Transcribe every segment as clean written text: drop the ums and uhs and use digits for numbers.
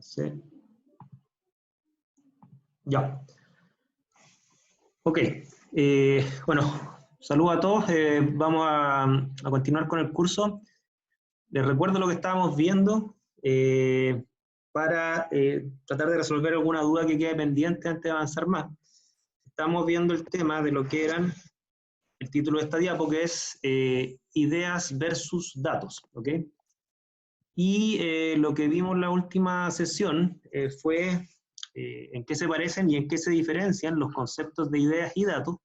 Sí. Ya. Ok. Bueno, saludos a todos. Vamos a continuar con el curso. Les recuerdo lo que estábamos viendo para tratar de resolver alguna duda que quede pendiente antes de avanzar más. Estamos viendo el tema de lo que eran el título de esta diapo, que es ideas versus datos. ¿Ok? Y lo que vimos en la última sesión fue en qué se parecen y en qué se diferencian los conceptos de ideas y datos.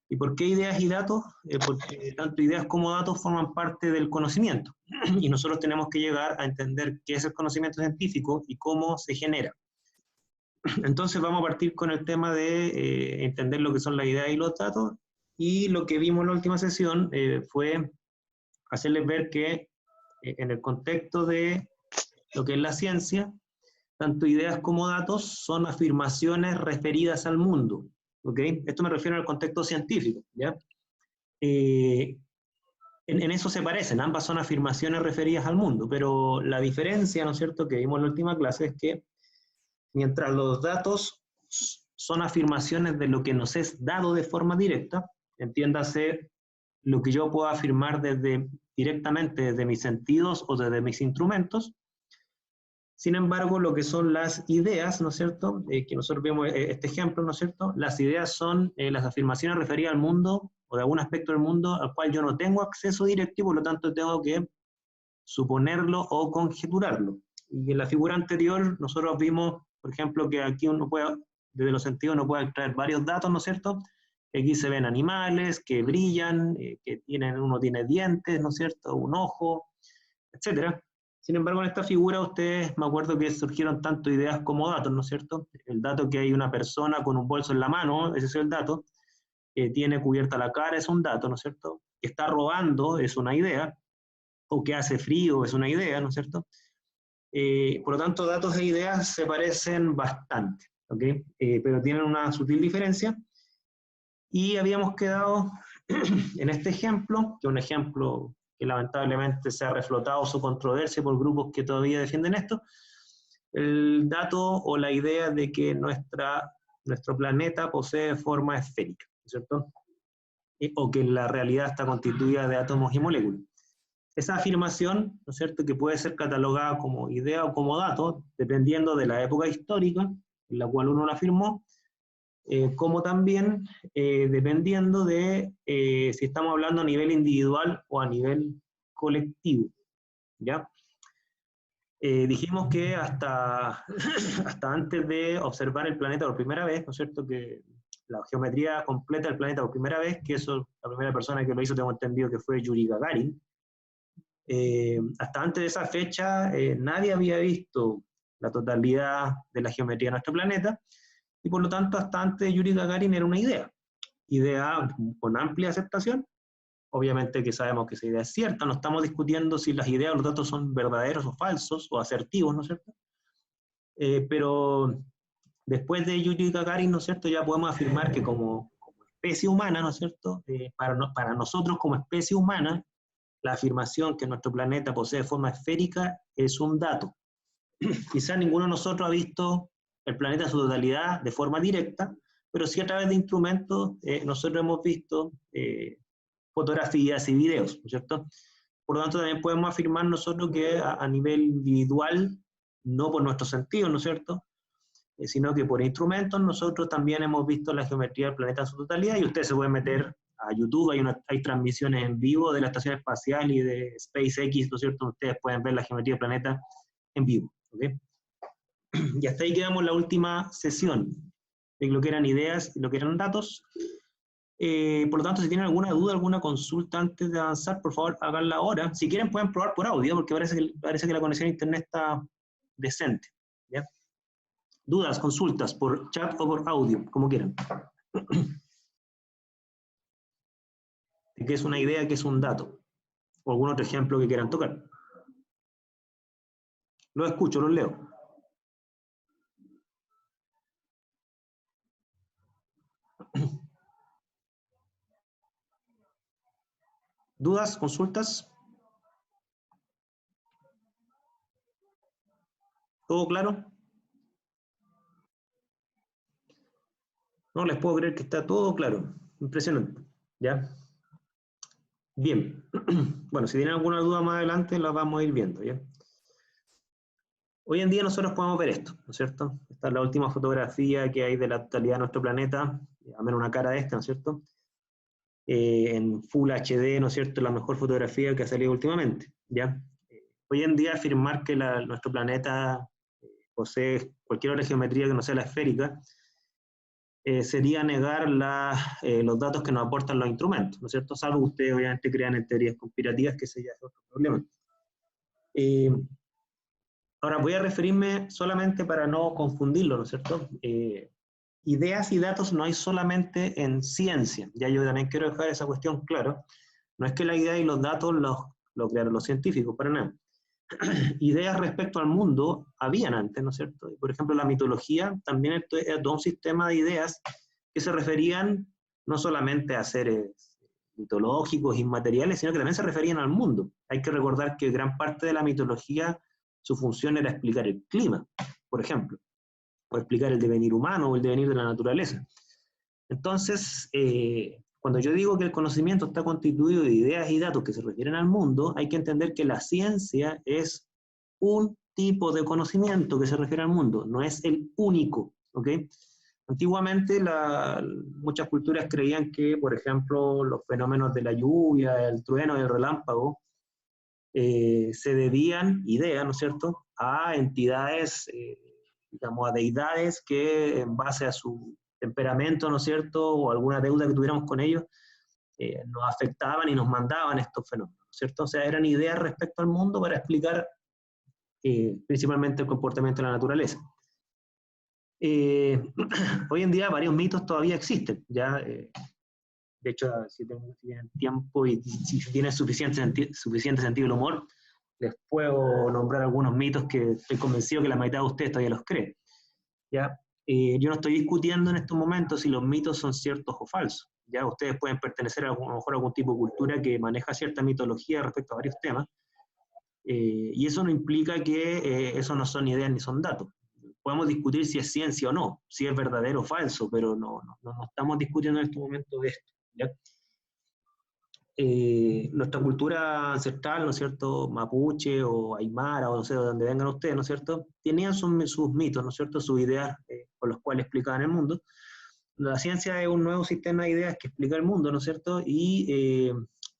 ¿Y por qué ideas y datos? Porque tanto ideas como datos forman parte del conocimiento. Y nosotros tenemos que llegar a entender qué es el conocimiento científico y cómo se genera. Entonces vamos a partir con el tema de entender lo que son las ideas y los datos. Y lo que vimos en la última sesión fue hacerles ver que en el contexto de lo que es la ciencia, tanto ideas como datos son afirmaciones referidas al mundo. ¿Ok? Esto me refiero al contexto científico. ¿Ya? En eso se parecen, ambas son afirmaciones referidas al mundo, pero la diferencia, ¿no es cierto?, que vimos en la última clase es que mientras los datos son afirmaciones de lo que nos es dado de forma directa, entiéndase lo que yo puedo afirmar directamente desde mis sentidos o desde mis instrumentos. Sin embargo, lo que son las ideas, ¿no es cierto?, que nosotros vemos este ejemplo, ¿no es cierto?, las ideas son las afirmaciones referidas al mundo o de algún aspecto del mundo al cual yo no tengo acceso directo y por lo tanto tengo que suponerlo o conjeturarlo. Y en la figura anterior nosotros vimos, por ejemplo, que aquí uno puede, desde los sentidos uno puede extraer varios datos, ¿no es cierto?, aquí se ven animales que brillan, que uno tiene dientes, ¿no es cierto?, un ojo, etcétera. Sin embargo, en esta figura ustedes, me acuerdo que surgieron tanto ideas como datos, ¿no es cierto? El dato que hay una persona con un bolso en la mano, ese es el dato. Que tiene cubierta la cara es un dato, ¿no es cierto? Que está robando es una idea. O que hace frío es una idea, ¿no es cierto? Por lo tanto, datos e ideas se parecen bastante, ¿ok? Pero tienen una sutil diferencia. Y habíamos quedado en este ejemplo, que es un ejemplo que lamentablemente se ha reflotado su controversia por grupos que todavía defienden esto, el dato o la idea de que nuestro planeta posee forma esférica, ¿no es cierto? O que la realidad está constituida de átomos y moléculas. Esa afirmación, ¿no es cierto?, que puede ser catalogada como idea o como dato, dependiendo de la época histórica en la cual uno la afirmó, como también dependiendo de si estamos hablando a nivel individual o a nivel colectivo, ¿ya? Dijimos que hasta antes de observar el planeta por primera vez, ¿no es cierto?, que la geometría completa del planeta por primera vez, que eso, la primera persona que lo hizo tengo entendido que fue Yuri Gagarin, hasta antes de esa fecha nadie había visto la totalidad de la geometría de nuestro planeta, y por lo tanto hasta antes de Yuri Gagarin era una idea con amplia aceptación. Obviamente que sabemos que esa idea es cierta, no estamos discutiendo si las ideas o los datos son verdaderos o falsos o asertivos, ¿no es cierto? Pero después de Yuri Gagarin, ¿no es cierto?, ya podemos afirmar que como especie humana, ¿no es cierto?, para nosotros como especie humana, la afirmación que nuestro planeta posee forma esférica es un dato. Quizás ninguno de nosotros ha visto el planeta en su totalidad de forma directa, pero sí a través de instrumentos nosotros hemos visto fotografías y videos, ¿no es cierto? Por lo tanto, también podemos afirmar nosotros que a nivel individual, no por nuestros sentidos, ¿no es cierto?, sino que por instrumentos nosotros también hemos visto la geometría del planeta en su totalidad, y ustedes se pueden meter a YouTube, hay transmisiones en vivo de la Estación Espacial y de SpaceX, ¿no es cierto?, ustedes pueden ver la geometría del planeta en vivo, ¿ok? Y hasta ahí quedamos la última sesión, de lo que eran ideas y lo que eran datos. Por lo tanto, si tienen alguna duda, alguna consulta antes de avanzar, por favor, háganla ahora. Si quieren, pueden probar por audio, porque parece que la conexión a internet está decente, ¿ya? Dudas, consultas, por chat o por audio, como quieran. ¿De qué es una idea, qué es un dato? O algún otro ejemplo que quieran tocar. Los escucho, los leo. ¿Dudas, consultas? ¿Todo claro? No les puedo creer que está todo claro. Impresionante. ¿Ya? Bien. Bueno, si tienen alguna duda más adelante, la vamos a ir viendo, ¿ya? Hoy en día nosotros podemos ver esto, ¿no es cierto? Esta es la última fotografía que hay de la totalidad de nuestro planeta, a menos una cara de esta, ¿no es cierto? En Full HD, ¿no es cierto? La mejor fotografía que ha salido últimamente, ¿ya? Hoy en día afirmar que nuestro planeta posee cualquier otra geometría que no sea la esférica, sería negar los datos que nos aportan los instrumentos, ¿no es cierto? Salvo que ustedes obviamente crean en teorías conspirativas, que ese ya es otro problema. Eh, Ahora voy a referirme solamente para no confundirlo, ¿no es cierto? Ideas y datos no hay solamente en ciencia, ya yo también quiero dejar esa cuestión claro. No es que la idea y los datos los crearon los científicos, para nada. Ideas respecto al mundo habían antes, ¿no es cierto? Por ejemplo, la mitología también es todo un sistema de ideas que se referían no solamente a seres mitológicos, inmateriales, sino que también se referían al mundo. Hay que recordar que gran parte de la mitología, su función era explicar el clima, por ejemplo, o explicar el devenir humano o el devenir de la naturaleza. Entonces, cuando yo digo que el conocimiento está constituido de ideas y datos que se refieren al mundo, hay que entender que la ciencia es un tipo de conocimiento que se refiere al mundo, no es el único, ¿ok? Antiguamente muchas culturas creían que, por ejemplo, los fenómenos de la lluvia, el trueno y el relámpago se debían, ideas, ¿no es cierto?, a entidades, digamos, a deidades que en base a su temperamento, ¿no es cierto?, o alguna deuda que tuviéramos con ellos, nos afectaban y nos mandaban estos fenómenos, ¿no es cierto? O sea, eran ideas respecto al mundo para explicar principalmente el comportamiento de la naturaleza. Hoy en día varios mitos todavía existen, ¿ya? De hecho, si tienen tiempo y si tienen suficiente sentido del humor, les puedo nombrar algunos mitos que estoy convencido que la mitad de ustedes todavía los cree, ¿ya? Yo no estoy discutiendo en estos momentos si los mitos son ciertos o falsos, ¿ya? Ustedes pueden pertenecer a lo mejor a algún tipo de cultura que maneja cierta mitología respecto a varios temas, y eso no implica que eso no son ideas ni son datos. Podemos discutir si es ciencia o no, si es verdadero o falso, pero no estamos discutiendo en este momento de esto, ¿ya? Nuestra cultura ancestral, ¿no es cierto?, mapuche o aymara, o no sé, de donde vengan ustedes, ¿no es cierto?, tenían sus mitos, ¿no es cierto?, sus ideas con los cuales explicaban el mundo. La ciencia es un nuevo sistema de ideas que explica el mundo, ¿no es cierto?, y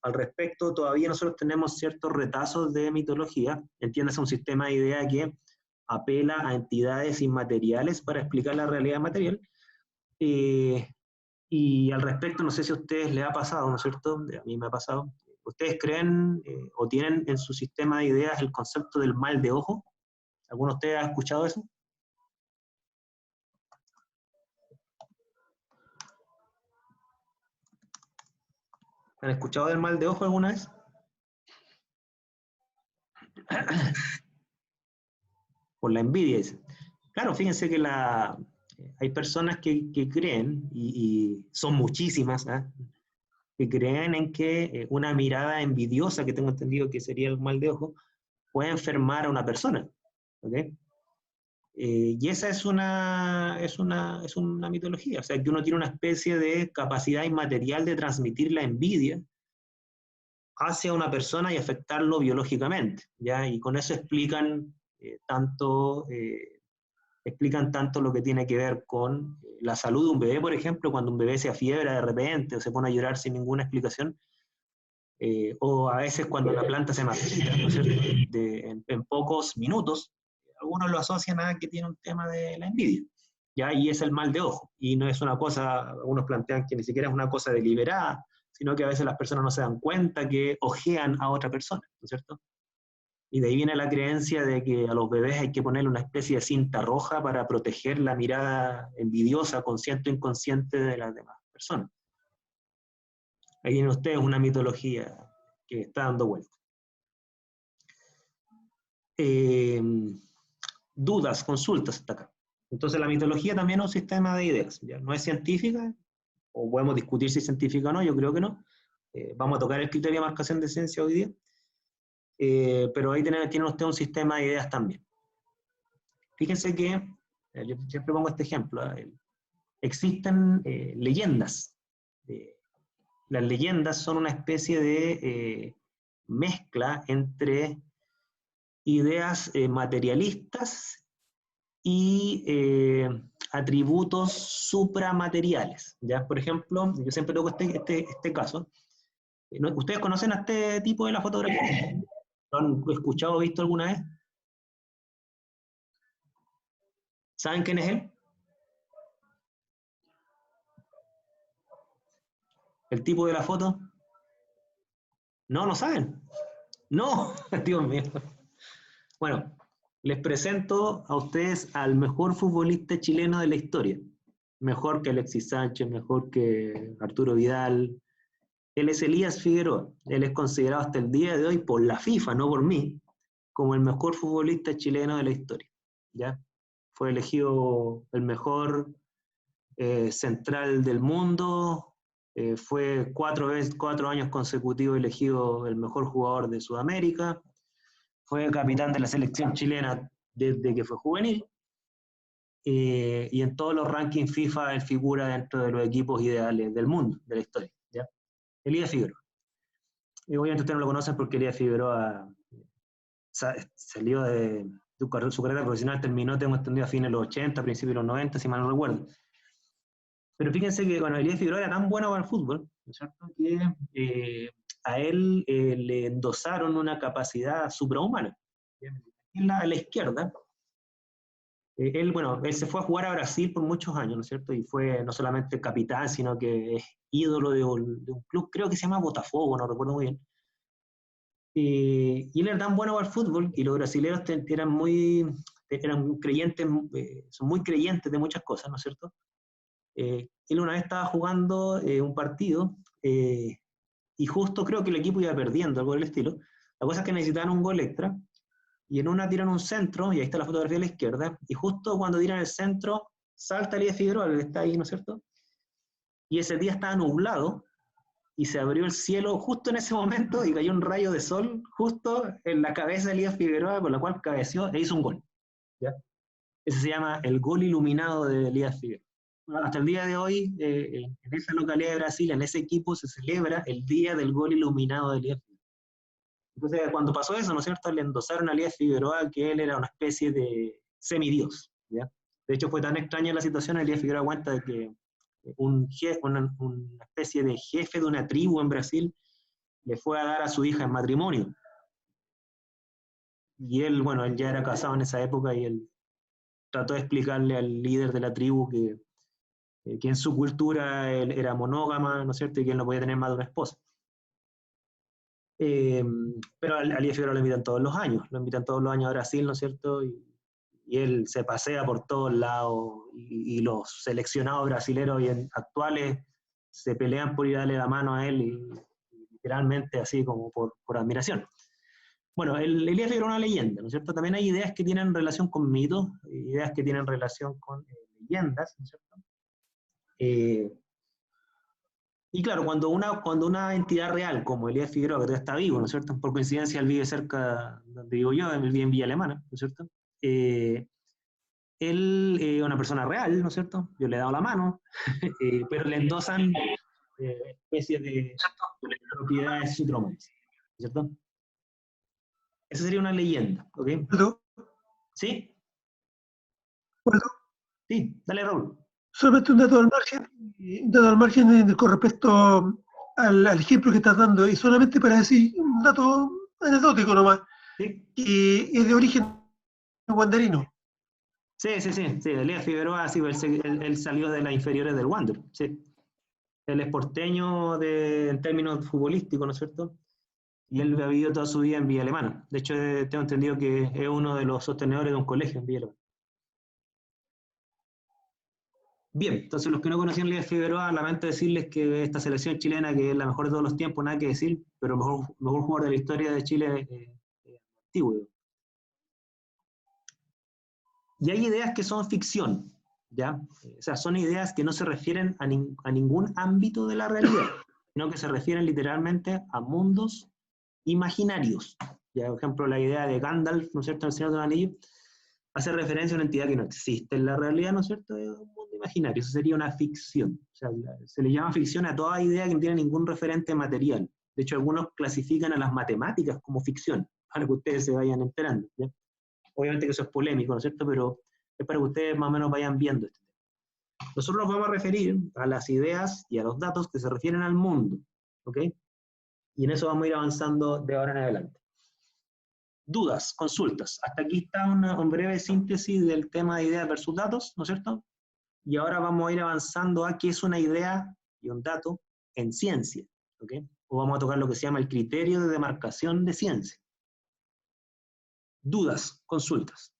al respecto todavía nosotros tenemos ciertos retazos de mitología, entiéndase un sistema de ideas que apela a entidades inmateriales para explicar la realidad material, eh, y al respecto, no sé si a ustedes les ha pasado, ¿no es cierto? A mí me ha pasado. ¿Ustedes creen o tienen en su sistema de ideas el concepto del mal de ojo? ¿Alguno de ustedes ha escuchado eso? ¿Han escuchado del mal de ojo alguna vez? Por la envidia, dice. Claro, fíjense que hay personas que creen, y son muchísimas, ¿eh?, que creen en que una mirada envidiosa, que tengo entendido que sería el mal de ojo, puede enfermar a una persona. ¿Ok? Y esa es una mitología, o sea, que uno tiene una especie de capacidad inmaterial de transmitir la envidia hacia una persona y afectarlo biológicamente, ¿ya? Y con eso explican tanto lo que tiene que ver con la salud de un bebé, por ejemplo, cuando un bebé se afiebra de repente o se pone a llorar sin ninguna explicación, o a veces cuando la planta se marchita, ¿no es cierto?, en pocos minutos, algunos lo asocian a que tiene un tema de la envidia, ¿ya? Y es el mal de ojo, y no es una cosa, algunos plantean que ni siquiera es una cosa deliberada, sino que a veces las personas no se dan cuenta que ojean a otra persona, ¿no es cierto? Y de ahí viene la creencia de que a los bebés hay que ponerle una especie de cinta roja para proteger la mirada envidiosa, consciente o inconsciente de las demás personas. Ahí tienen ustedes una mitología que está dando vuelta. Dudas, consultas hasta acá. Entonces la mitología también es un sistema de ideas, ¿ya? No es científica, o podemos discutir si es científica o no, yo creo que no. Vamos a tocar el criterio de marcación de ciencia hoy día, pero ahí tiene usted un sistema de ideas también. Fíjense que, yo siempre pongo este ejemplo, existen leyendas. Las leyendas son una especie de mezcla entre ideas materialistas y atributos supramateriales. ¿Ya? Por ejemplo, yo siempre toco este caso. ¿Ustedes conocen a este tipo de la fotografía? ¿Lo han escuchado o visto alguna vez? ¿Saben quién es él? ¿El tipo de la foto? No, no saben. No, Dios mío. Bueno, les presento a ustedes al mejor futbolista chileno de la historia. Mejor que Alexis Sánchez, mejor que Arturo Vidal. Él es Elías Figueroa. Él es considerado hasta el día de hoy por la FIFA, no por mí, como el mejor futbolista chileno de la historia. ¿Ya? Fue elegido el mejor central del mundo, fue 4 años consecutivos elegido el mejor jugador de Sudamérica, fue capitán de la selección chilena desde que fue juvenil, y en todos los rankings FIFA él figura dentro de los equipos ideales del mundo, de la historia. ¿Ya? Elías Figueroa. Y obviamente ustedes no lo conocen porque Elías Figueroa salió de su carrera profesional, terminó, tengo entendido, a fines de los 80, principios de los 90, si mal no recuerdo. Pero fíjense que bueno, Elías Figueroa era tan bueno para el fútbol, ¿no es cierto?, que a él le endosaron una capacidad suprahumana. En la izquierda, él se fue a jugar a Brasil por muchos años, ¿no es cierto? Y fue no solamente capitán, sino que es ídolo de un club, creo que se llama Botafogo, no recuerdo muy bien. Y él era tan bueno para el fútbol, y los brasileños eran creyentes, son muy creyentes de muchas cosas, ¿no es cierto? Él una vez estaba jugando un partido, y justo creo que el equipo iba perdiendo, algo del estilo. La cosa es que necesitaban un gol extra, y en una tiran un centro, y ahí está la fotografía a la izquierda, y justo cuando tiran el centro, salta Elías Figueroa, que está ahí, ¿no es cierto? Y ese día estaba nublado, y se abrió el cielo justo en ese momento, y cayó un rayo de sol justo en la cabeza de Elías Figueroa, con la cual cabeció e hizo un gol. ¿Ya? Ese se llama el gol iluminado de Elías Figueroa. Hasta el día de hoy, en esa localidad de Brasil, en ese equipo, se celebra el Día del Gol Iluminado de Elías Figueroa. Entonces, cuando pasó eso, ¿no es cierto?, le endosaron a Elías Figueroa que él era una especie de semidios, ¿ya? De hecho, fue tan extraña la situación, Elías Figueroa cuenta de que una especie de jefe de una tribu en Brasil le fue a dar a su hija en matrimonio. Y él, bueno, él ya era casado en esa época, y él trató de explicarle al líder de la tribu que en su cultura él era monógama, ¿no es cierto?, y que él no podía tener más de una esposa. Pero a Elías Figueroa lo invitan todos los años a Brasil, ¿no es cierto?, y él se pasea por todos lados, y los seleccionados brasileños actuales se pelean por ir a darle la mano a él, y literalmente así como por admiración. Bueno, Elías Figueroa es una leyenda, ¿no es cierto? También hay ideas que tienen relación con mitos, ideas que tienen relación con leyendas, ¿no es cierto? Y claro, cuando una entidad real, como Elías Figueroa, que todavía está vivo, ¿no es cierto? Por coincidencia, él vive cerca donde vivo yo, él vive en Villa Alemana, ¿no es cierto? Él es una persona real, ¿no es cierto? Yo le he dado la mano, pero le endosan especies de propiedades suprahumanas, ¿cierto? Esa sería una leyenda, ¿ok? Aldo, ¿Sí? Aldo, Sí, dale, Raúl. solamente un dato al margen con respecto al ejemplo que estás dando, y solamente para decir un dato anecdótico nomás, Sí, que es de origen guandarino. sí, Elías Figueroa, sí, él salió de las inferiores del Wander, sí. Él es porteño en términos futbolísticos, ¿no es cierto? Y él ha vivido toda su vida en Villa Alemana. De hecho, tengo entendido que es uno de los sostenedores de un colegio en Villa Alemana. Bien, entonces los que no conocían a Elías Figueroa, lamento decirles que esta selección chilena, que es la mejor de todos los tiempos, nada que decir, pero el mejor jugador de la historia de Chile antiguo. Y hay ideas que son ficción, ¿ya? O sea, son ideas que no se refieren a ningún ámbito de la realidad, sino que se refieren literalmente a mundos imaginarios. Ya, por ejemplo, la idea de Gandalf, ¿no es cierto?, en el Señor de los Anillos, hace referencia a una entidad que no existe en la realidad, ¿no es cierto? Es un mundo imaginario, eso sería una ficción. O sea, se le llama ficción a toda idea que no tiene ningún referente material. De hecho, algunos clasifican a las matemáticas como ficción, para que ustedes se vayan enterando, ¿ya? Obviamente que eso es polémico, ¿no es cierto? Pero es para que ustedes más o menos vayan viendo esto. Nosotros nos vamos a referir a las ideas y a los datos que se refieren al mundo, ¿ok? Y en eso vamos a ir avanzando de ahora en adelante. Dudas, consultas. Hasta aquí está una breve síntesis del tema de ideas versus datos, ¿no es cierto? Y ahora vamos a ir avanzando a qué es una idea y un dato en ciencia, ¿ok? O vamos a tocar lo que se llama el criterio de demarcación de ciencia. Dudas, consultas.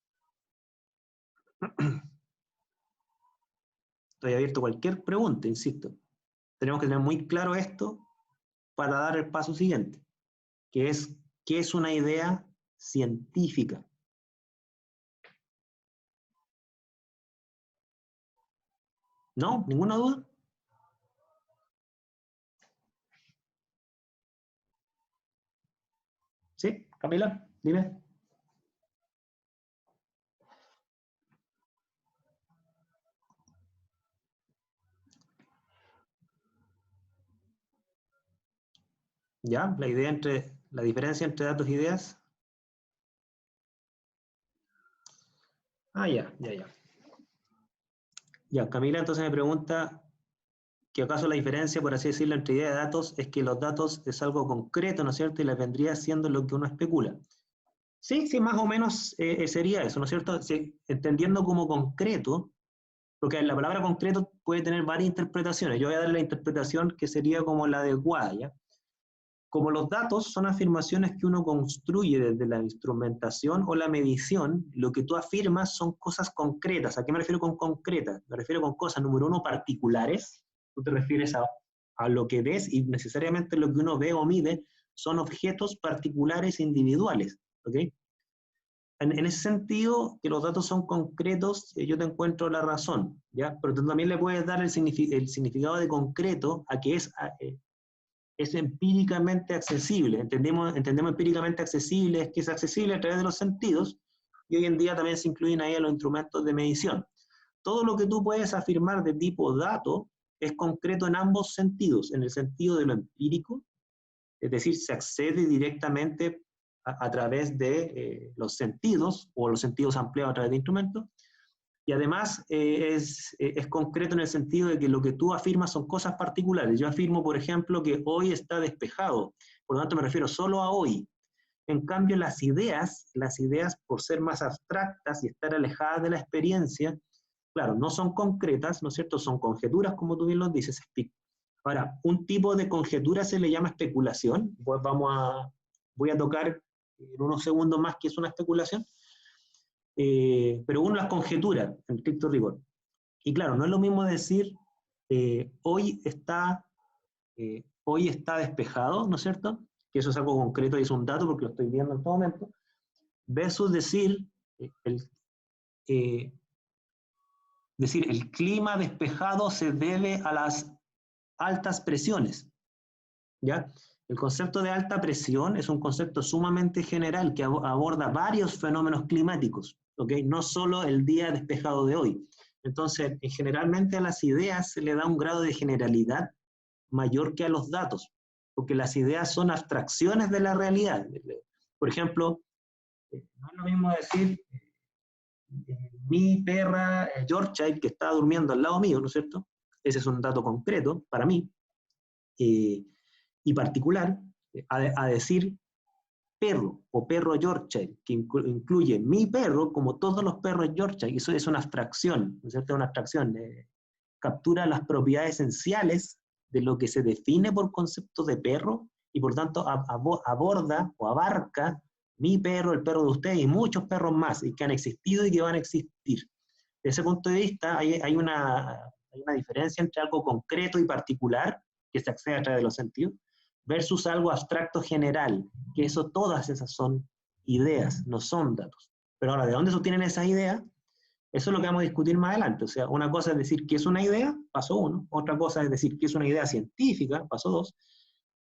Estoy abierto a cualquier pregunta, insisto. Tenemos que tener muy claro esto para dar el paso siguiente, que es, ¿qué es una idea científica? ¿No? ¿Ninguna duda? ¿Sí? Camila, dime. ¿Ya? La diferencia entre datos e ideas. Ah, ya, ya, ya. Ya, Camila entonces me pregunta que acaso la diferencia, por así decirlo, entre idea y datos es que los datos es algo concreto, ¿no es cierto? Y la vendría siendo lo que uno especula. Sí, sí, más o menos sería eso, ¿no es cierto? Sí, entendiendo como concreto, porque la palabra concreto puede tener varias interpretaciones. Yo voy a dar la interpretación que sería como la adecuada, ¿ya? Como los datos son afirmaciones que uno construye desde la instrumentación o la medición, lo que tú afirmas son cosas concretas. ¿A qué me refiero con concretas? Me refiero con cosas, número uno, particulares. Tú te refieres a lo que ves y necesariamente lo que uno ve o mide son objetos particulares individuales. ¿Ok? En ese sentido, que los datos son concretos, yo te encuentro la razón, ¿ya? Pero tú también le puedes dar el significado de concreto a que es empíricamente accesible. Entendemos empíricamente accesible, es que es accesible a través de los sentidos, y hoy en día también se incluyen ahí a los instrumentos de medición. Todo lo que tú puedes afirmar de tipo dato es concreto en ambos sentidos, en el sentido de lo empírico, es decir, se accede directamente a través de los sentidos, o los sentidos ampliados a través de instrumentos, y además es concreto en el sentido de que lo que tú afirmas son cosas particulares. Yo afirmo, por ejemplo, que hoy está despejado, por lo tanto me refiero solo a hoy. En cambio, las ideas, por ser más abstractas y estar alejadas de la experiencia, claro, no son concretas, ¿no es cierto? Son conjeturas, como tú bien lo dices. Ahora, un tipo de conjetura se le llama especulación, pues voy a tocar en unos segundos más qué es una especulación, pero uno las conjetura, en estricto rigor. Y claro, no es lo mismo decir hoy está despejado, ¿no es cierto? Que eso es algo concreto y es un dato porque lo estoy viendo en todo momento, versus eh, decir el clima despejado se debe a las altas presiones, ¿ya? El concepto de alta presión es un concepto sumamente general que aborda varios fenómenos climáticos, ¿ok? No solo el día despejado de hoy. Entonces, generalmente a las ideas se le da un grado de generalidad mayor que a los datos, porque las ideas son abstracciones de la realidad. Por ejemplo, no es lo mismo decir mi perra Yorkshire que está durmiendo al lado mío, ¿no es cierto? Ese es un dato concreto para mí y particular, a decir perro o perro Yorkshire, que incluye mi perro como todos los perros Yorkshire, y eso es una abstracción, ¿no es cierto? Una abstracción, captura las propiedades esenciales de lo que se define por concepto de perro y por tanto aborda o abarca mi perro, el perro de ustedes y muchos perros más y que han existido y que van a existir. Desde ese punto de vista hay una diferencia entre algo concreto y particular que se accede a través de los sentidos versus algo abstracto general, que eso todas esas son ideas, no son datos. Pero ahora, ¿de dónde se obtienen esas ideas? Eso es lo que vamos a discutir más adelante. O sea, una cosa es decir qué es una idea, paso 1, otra cosa es decir qué es una idea científica, paso 2,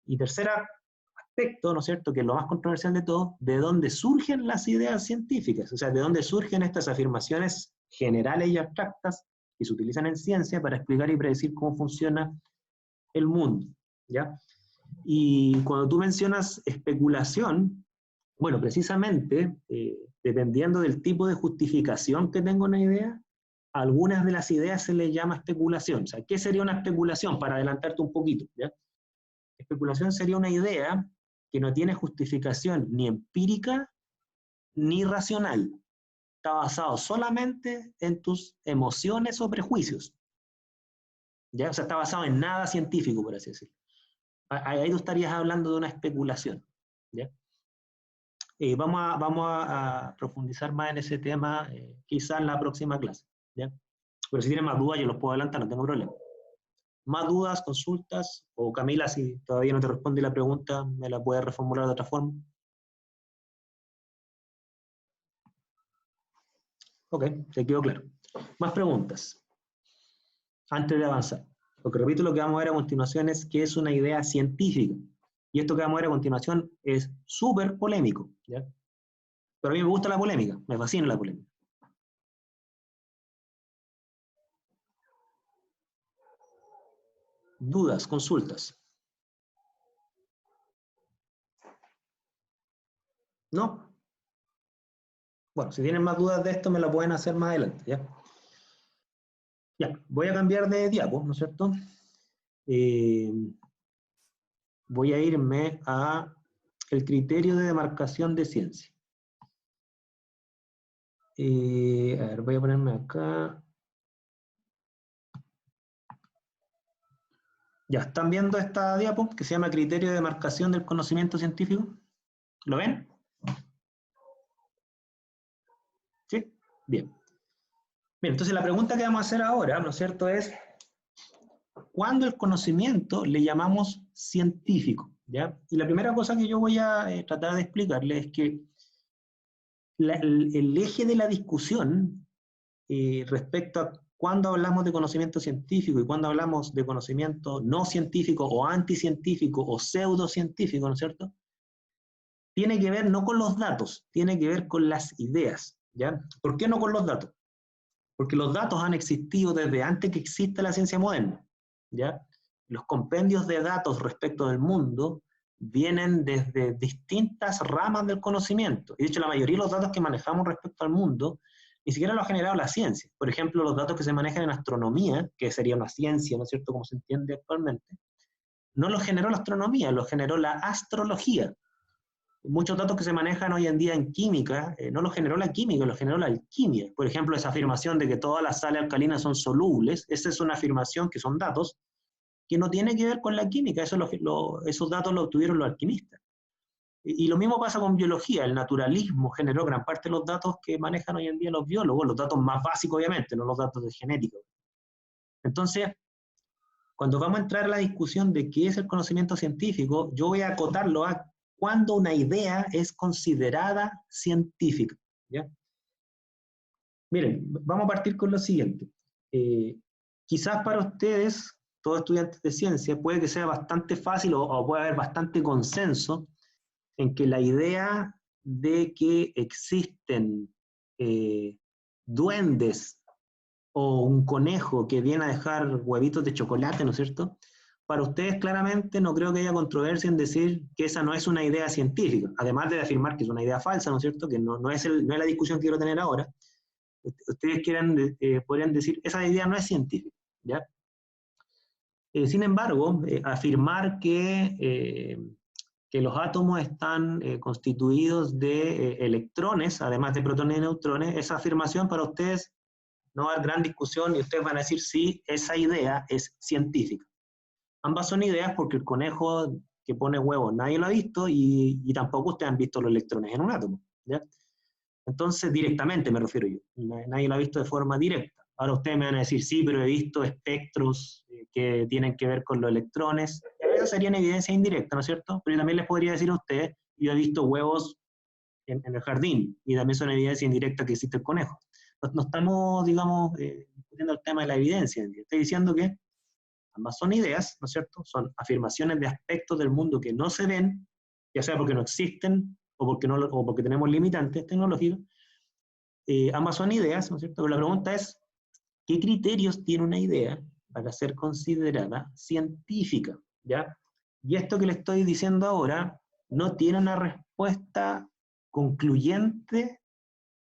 y tercera, respecto, ¿no es cierto?, que es lo más controversial de todo, de dónde surgen las ideas científicas, o sea, de dónde surgen estas afirmaciones generales y abstractas que se utilizan en ciencia para explicar y predecir cómo funciona el mundo, ¿ya? Y cuando tú mencionas especulación, bueno, precisamente, dependiendo del tipo de justificación que tenga una idea, a algunas de las ideas se les llama especulación. O sea, ¿qué sería una especulación? Para adelantarte un poquito, ¿ya? Especulación sería una idea que no tiene justificación ni empírica ni racional. Está basado solamente en tus emociones o prejuicios, ¿ya? O sea, está basado en nada científico, por así decirlo. Ahí tú estarías hablando de una especulación, ¿ya? Vamos a profundizar más en ese tema quizás en la próxima clase, ¿ya? Pero si tienen más dudas yo los puedo adelantar, no tengo problema. Más dudas, consultas, o Camila, si todavía no te responde la pregunta, me la puedes reformular de otra forma. Ok, te quedó claro. Más preguntas, antes de avanzar. Porque repito, lo que vamos a ver a continuación es qué es una idea científica. Y esto que vamos a ver a continuación es súper polémico, ¿ya? Pero a mí me gusta la polémica, me fascina la polémica. Dudas, consultas. ¿No? Bueno, si tienen más dudas de esto, me la pueden hacer más adelante, ¿ya? Ya, voy a cambiar de diapo, ¿no es cierto? Voy a irme a el criterio de demarcación de ciencia. A ver, voy a ponerme acá. Ya, ¿están viendo esta diapo que se llama criterio de demarcación del conocimiento científico? ¿Lo ven? ¿Sí? Bien. Bien, entonces la pregunta que vamos a hacer ahora, ¿no es cierto?, es ¿cuándo el conocimiento le llamamos científico? ¿Ya? Y la primera cosa que yo voy a tratar de explicarle es que el eje de la discusión respecto a cuando hablamos de conocimiento científico y cuando hablamos de conocimiento no científico o anticientífico o pseudocientífico, ¿no es cierto?, tiene que ver no con los datos, tiene que ver con las ideas, ¿ya? ¿Por qué no con los datos? Porque los datos han existido desde antes que exista la ciencia moderna, ¿ya? Los compendios de datos respecto del mundo vienen desde distintas ramas del conocimiento. Y de hecho, la mayoría de los datos que manejamos respecto al mundo ni siquiera lo ha generado la ciencia. Por ejemplo, los datos que se manejan en astronomía, que sería una ciencia, ¿no es cierto?, como se entiende actualmente, no los generó la astronomía, los generó la astrología. Muchos datos que se manejan hoy en día en química, no los generó la química, los generó la alquimia. Por ejemplo, esa afirmación de que todas las sales alcalinas son solubles, esa es una afirmación que son datos que no tiene que ver con la química, esos datos los obtuvieron los alquimistas. Y lo mismo pasa con biología, el naturalismo generó gran parte de los datos que manejan hoy en día los biólogos, los datos más básicos obviamente, no los datos de genética. Entonces, cuando vamos a entrar a la discusión de qué es el conocimiento científico, yo voy a acotarlo a cuando una idea es considerada científica, ¿ya? Miren, vamos a partir con lo siguiente. Quizás para ustedes, todos estudiantes de ciencia, puede que sea bastante fácil o puede haber bastante consenso en que la idea de que existen duendes o un conejo que viene a dejar huevitos de chocolate, ¿no es cierto?, para ustedes claramente no creo que haya controversia en decir que esa no es una idea científica, además de afirmar que es una idea falsa, ¿no es cierto?, que no es la discusión que quiero tener ahora. Ustedes podrían decir, esa idea no es científica, ¿ya? Sin embargo, afirmar que los átomos están constituidos de electrones, además de protones y neutrones, esa afirmación para ustedes no va a haber gran discusión y ustedes van a decir sí, esa idea es científica. Ambas son ideas porque el conejo que pone huevos nadie lo ha visto y tampoco ustedes han visto los electrones en un átomo, ¿ya? Entonces, directamente me refiero yo. Nadie lo ha visto de forma directa. Ahora ustedes me van a decir, sí, pero he visto espectros que tienen que ver con los electrones. Eso sería una evidencia indirecta, ¿no es cierto? Pero yo también les podría decir a ustedes, yo he visto huevos en el jardín y también son evidencia indirecta que existe el conejo. No estamos, digamos, discutiendo el tema de la evidencia. Estoy diciendo que ambas son ideas, ¿no es cierto? Son afirmaciones de aspectos del mundo que no se ven, ya sea porque no existen o porque, no, o porque tenemos limitantes tecnológicos, ambas son ideas, ¿no es cierto? Pero la pregunta es, ¿qué criterios tiene una idea para ser considerada científica? ¿Ya? Y esto que le estoy diciendo ahora no tiene una respuesta concluyente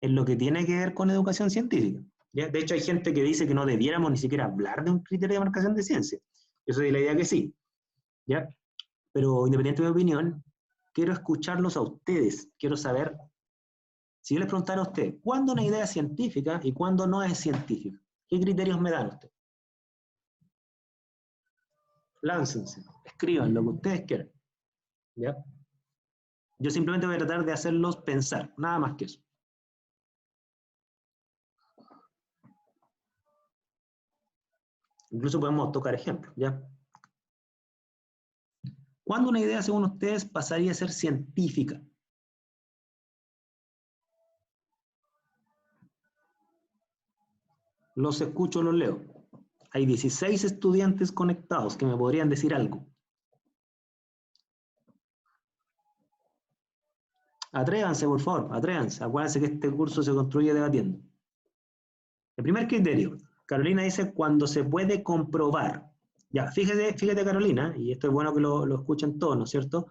en lo que tiene que ver con educación científica. ¿Ya? De hecho, hay gente que dice que no debiéramos ni siquiera hablar de un criterio de marcación de ciencia. Yo soy de la idea que sí. ¿Ya? Pero independiente de mi opinión, quiero escucharlos a ustedes. Quiero saber, si yo les preguntara a ustedes, ¿cuándo una idea es científica y cuándo no es científica? ¿Qué criterios me dan ustedes? Láncense, escriban lo que ustedes quieran. ¿Ya? Yo simplemente voy a tratar de hacerlos pensar, nada más que eso. Incluso podemos tocar ejemplos, ¿ya? ¿Cuándo una idea, según ustedes, pasaría a ser científica? Los escucho, los leo. Hay 16 estudiantes conectados que me podrían decir algo. Atrévanse, por favor, atrévanse. Acuérdense que este curso se construye debatiendo. El primer criterio, Carolina dice, cuando se puede comprobar. Ya, fíjate Carolina, y esto es bueno que lo escuchen todos, ¿no es cierto?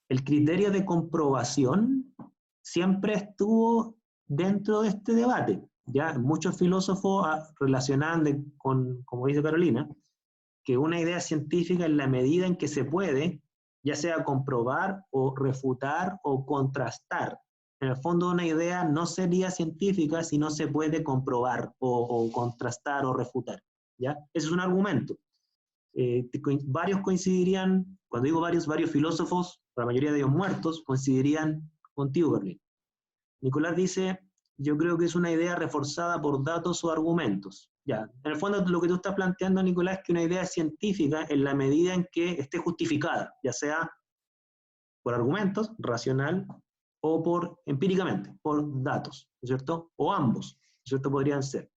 El criterio de comprobación siempre estuvo dentro de este debate. Ya muchos filósofos relacionan con, como dice Carolina, que una idea científica en la medida en que se puede, ya sea comprobar o refutar o contrastar. En el fondo una idea no sería científica si no se puede comprobar o contrastar o refutar. ¿Ya? Ese es un argumento. Varios coincidirían, cuando digo varios filósofos, la mayoría de ellos muertos, coincidirían contigo, Carolina. Nicolás dice, yo creo que es una idea reforzada por datos o argumentos. Ya, en el fondo lo que tú estás planteando, Nicolás, es que una idea es científica en la medida en que esté justificada, ya sea por argumentos, racional, o por empíricamente, por datos, ¿no es cierto? O ambos, ¿no es cierto? Podrían ser.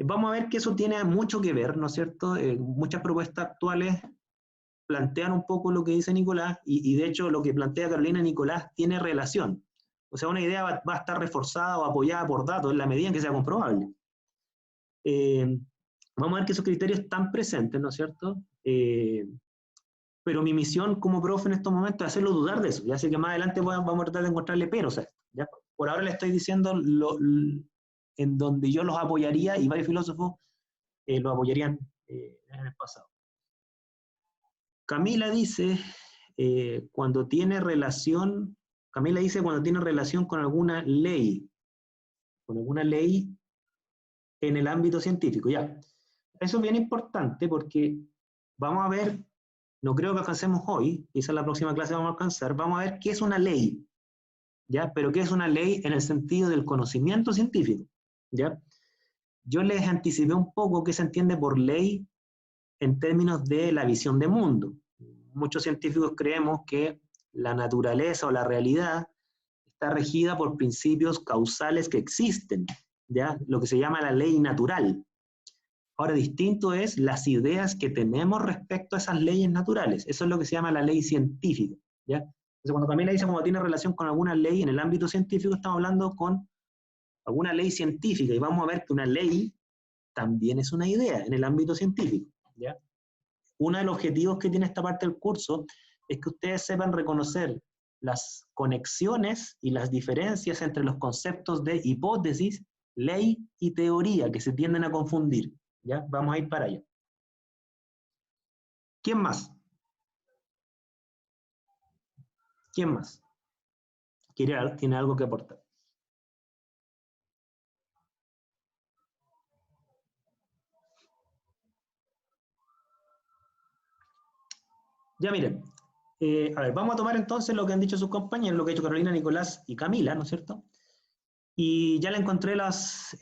Vamos a ver que eso tiene mucho que ver, ¿no es cierto? Muchas propuestas actuales plantean un poco lo que dice Nicolás, y de hecho lo que plantea Carolina y Nicolás tiene relación. O sea, una idea va a estar reforzada o apoyada por datos en la medida en que sea comprobable. Vamos a ver que esos criterios están presentes, ¿no es cierto? Pero mi misión como profe en estos momentos es hacerlo dudar de eso. Ya sé que más adelante vamos a tratar de encontrarle peros a esto. ¿Ya? Por ahora le estoy diciendo en donde yo los apoyaría y varios filósofos lo apoyarían en el pasado. Camila dice, cuando tiene relación con alguna ley en el ámbito científico, ya. Eso es bien importante porque vamos a ver, no creo que alcancemos hoy, quizás la próxima clase vamos a alcanzar, vamos a ver qué es una ley, ¿ya? Pero qué es una ley en el sentido del conocimiento científico, ¿ya? Yo les anticipé un poco qué se entiende por ley en términos de la visión de mundo. Muchos científicos creemos que la naturaleza o la realidad está regida por principios causales que existen, ¿ya? Lo que se llama la ley natural. Ahora, distinto es las ideas que tenemos respecto a esas leyes naturales. Eso es lo que se llama la ley científica, ¿ya? Entonces, cuando Camila dice cuando tiene relación con alguna ley en el ámbito científico, estamos hablando con alguna ley científica, y vamos a ver que una ley también es una idea en el ámbito científico, ¿ya? Uno de los objetivos que tiene esta parte del curso es que ustedes sepan reconocer las conexiones y las diferencias entre los conceptos de hipótesis, ley y teoría que se tienden a confundir. ¿Ya? Vamos a ir para allá. ¿Quién más? ¿Quién más? ¿Tiene algo que aportar? Ya miren, a ver, vamos a tomar entonces lo que han dicho sus compañeros, lo que ha dicho Carolina, Nicolás y Camila, ¿no es cierto? Y ya le encontré las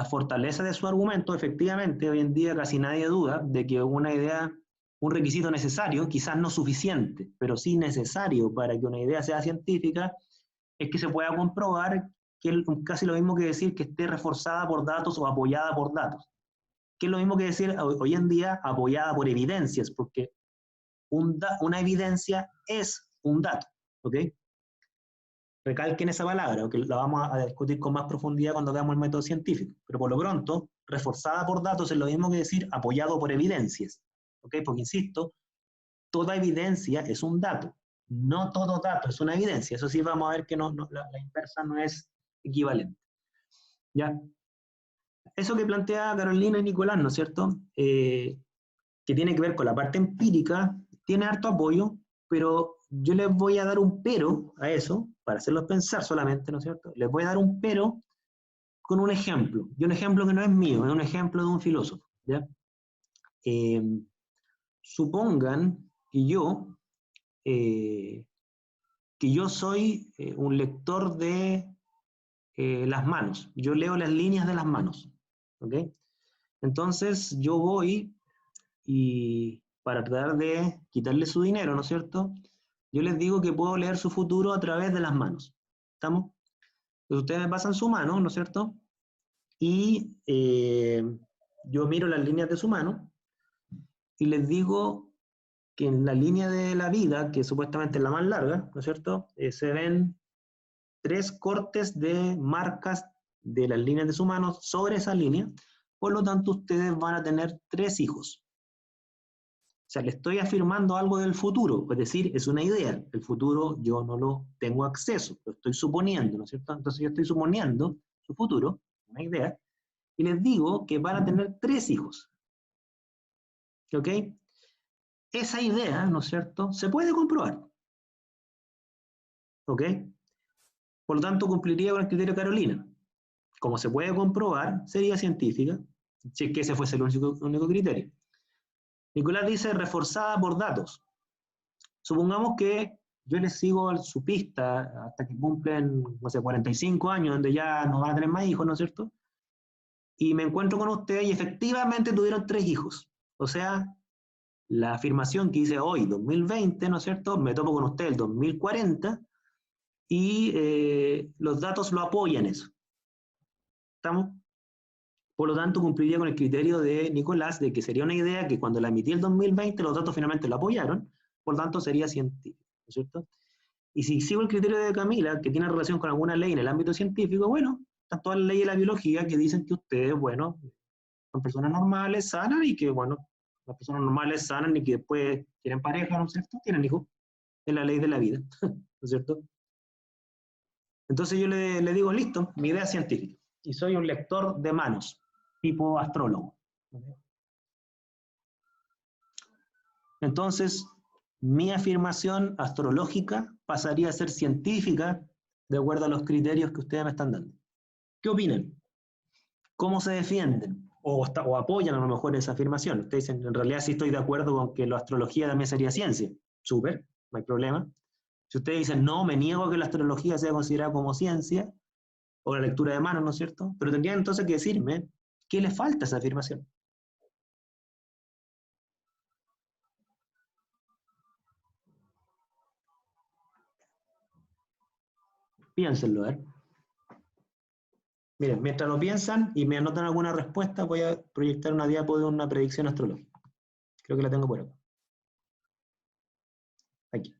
fortalezas de su argumento. Efectivamente, hoy en día casi nadie duda de que una idea, un requisito necesario, quizás no suficiente, pero sí necesario para que una idea sea científica, es que se pueda comprobar que es casi lo mismo que decir que esté reforzada por datos o apoyada por datos. Que es lo mismo que decir hoy en día apoyada por evidencias, porque una evidencia es un dato, ¿ok? Recalquen esa palabra, porque la vamos a discutir con más profundidad cuando veamos el método científico, pero por lo pronto, reforzada por datos es lo mismo que decir apoyado por evidencias, ¿ok? Porque insisto, toda evidencia es un dato, no todo dato es una evidencia, eso sí vamos a ver que la inversa no es equivalente, ¿ya? Eso que plantea Carolina y Nicolás, ¿no es cierto? Que tiene que ver con la parte empírica, tiene harto apoyo, pero yo les voy a dar un pero a eso, para hacerlos pensar solamente, ¿no es cierto? Les voy a dar un pero con un ejemplo, y un ejemplo que no es mío, es un ejemplo de un filósofo, ¿ya? Supongan eh, que yo soy un lector de las manos, yo leo las líneas de las manos, ¿ok? Entonces yo voy y para tratar de quitarle su dinero, ¿no es cierto? Yo les digo que puedo leer su futuro a través de las manos. ¿Estamos? Entonces ustedes me pasan su mano, ¿no es cierto? Y yo miro las líneas de su mano y les digo que en la línea de la vida, que supuestamente es la más larga, ¿no es cierto? Se ven 3 cortes de marcas de las líneas de su mano sobre esa línea, por lo tanto ustedes van a tener 3 hijos. O sea, le estoy afirmando algo del futuro, es decir, es una idea. El futuro yo no lo tengo acceso, lo estoy suponiendo, ¿no es cierto? Entonces yo estoy suponiendo su futuro, una idea, y les digo que van a tener 3 hijos. ¿Ok? Esa idea, ¿no es cierto?, se puede comprobar. ¿Ok? Por lo tanto, cumpliría con el criterio de Carolina. Como se puede comprobar, sería científica, si es que ese fuese el único criterio. Nicolás dice reforzada por datos. Supongamos que yo les sigo su pista hasta que cumplen, no sé, 45 años, donde ya no van a tener más hijos, ¿no es cierto? Y me encuentro con usted y efectivamente tuvieron 3 hijos. O sea, la afirmación que hice hoy, 2020, ¿no es cierto? Me topo con usted el 2040 y los datos lo apoyan eso. ¿Estamos? Por lo tanto, cumpliría con el criterio de Nicolás de que sería una idea que cuando la emití el 2020 los datos finalmente lo apoyaron, por lo tanto sería científico, ¿no es cierto? Y si sigo el criterio de Camila, que tiene relación con alguna ley en el ámbito científico, bueno, están todas las leyes de la biología que dicen que ustedes, bueno, son personas normales, sanas, y que, bueno, las personas normales, sanas, y que después tienen pareja, ¿no es cierto? Tienen hijos. Es la ley de la vida, ¿no es cierto? Entonces yo le digo, listo, mi idea es científica. Y soy un lector de manos, tipo astrólogo. Entonces, mi afirmación astrológica pasaría a ser científica de acuerdo a los criterios que ustedes me están dando. ¿Qué opinan? ¿Cómo se defienden? O apoyan a lo mejor esa afirmación. Ustedes dicen, en realidad sí estoy de acuerdo con que la astrología también sería ciencia. Súper, no hay problema. Si ustedes dicen, no, me niego a que la astrología sea considerada como ciencia, o la lectura de manos, ¿no es cierto? Pero tendrían entonces que decirme qué le falta a esa afirmación. Piénsenlo, ¿eh? Miren, mientras lo piensan y me anotan alguna respuesta, voy a proyectar una diapo de una predicción astrológica. Creo que la tengo por acá. Aquí.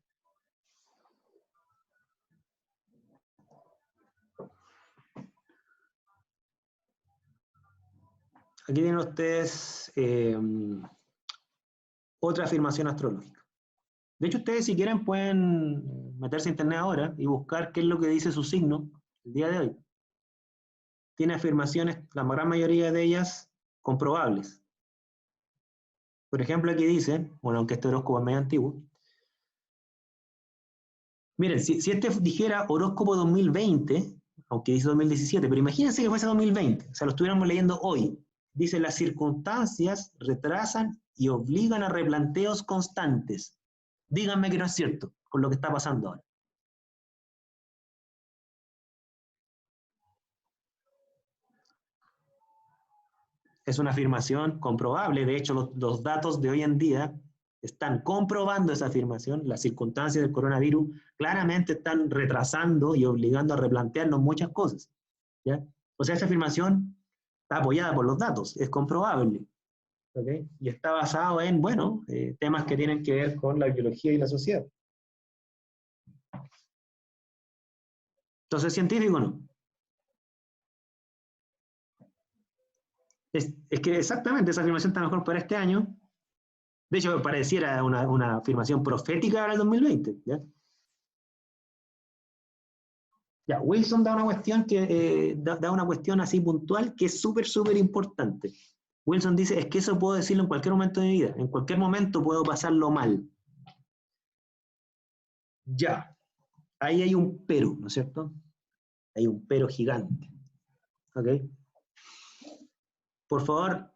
Aquí tienen ustedes otra afirmación astrológica. De hecho, ustedes si quieren pueden meterse a internet ahora y buscar qué es lo que dice su signo el día de hoy. Tiene afirmaciones, la gran mayoría de ellas, comprobables. Por ejemplo, aquí dice, bueno, aunque este horóscopo es medio antiguo, miren, si este dijera horóscopo 2020, aunque dice 2017, pero imagínense que fuese 2020, o sea, lo estuviéramos leyendo hoy. Dice, las circunstancias retrasan y obligan a replanteos constantes. Díganme que no es cierto con lo que está pasando ahora. Es una afirmación comprobable, de hecho los datos de hoy en día están comprobando esa afirmación, las circunstancias del coronavirus claramente están retrasando y obligando a replantearnos muchas cosas, ¿ya? O sea, esa afirmación está apoyada por los datos, es comprobable. ¿ok? Y está basado en, bueno, temas que tienen que ver con la biología y la sociedad. Entonces, ¿científico o no? Es que exactamente esa afirmación está mejor para este año. De hecho, pareciera una afirmación profética para el 2020. ¿Ya? Ya, Wilson da una cuestión da una cuestión así puntual que es súper, súper importante. Wilson dice, es que eso puedo decirlo en cualquier momento de mi vida. En cualquier momento puedo pasarlo mal. Ya, ahí hay un pero, ¿no es cierto? Hay un pero gigante. ¿Ok? Por favor,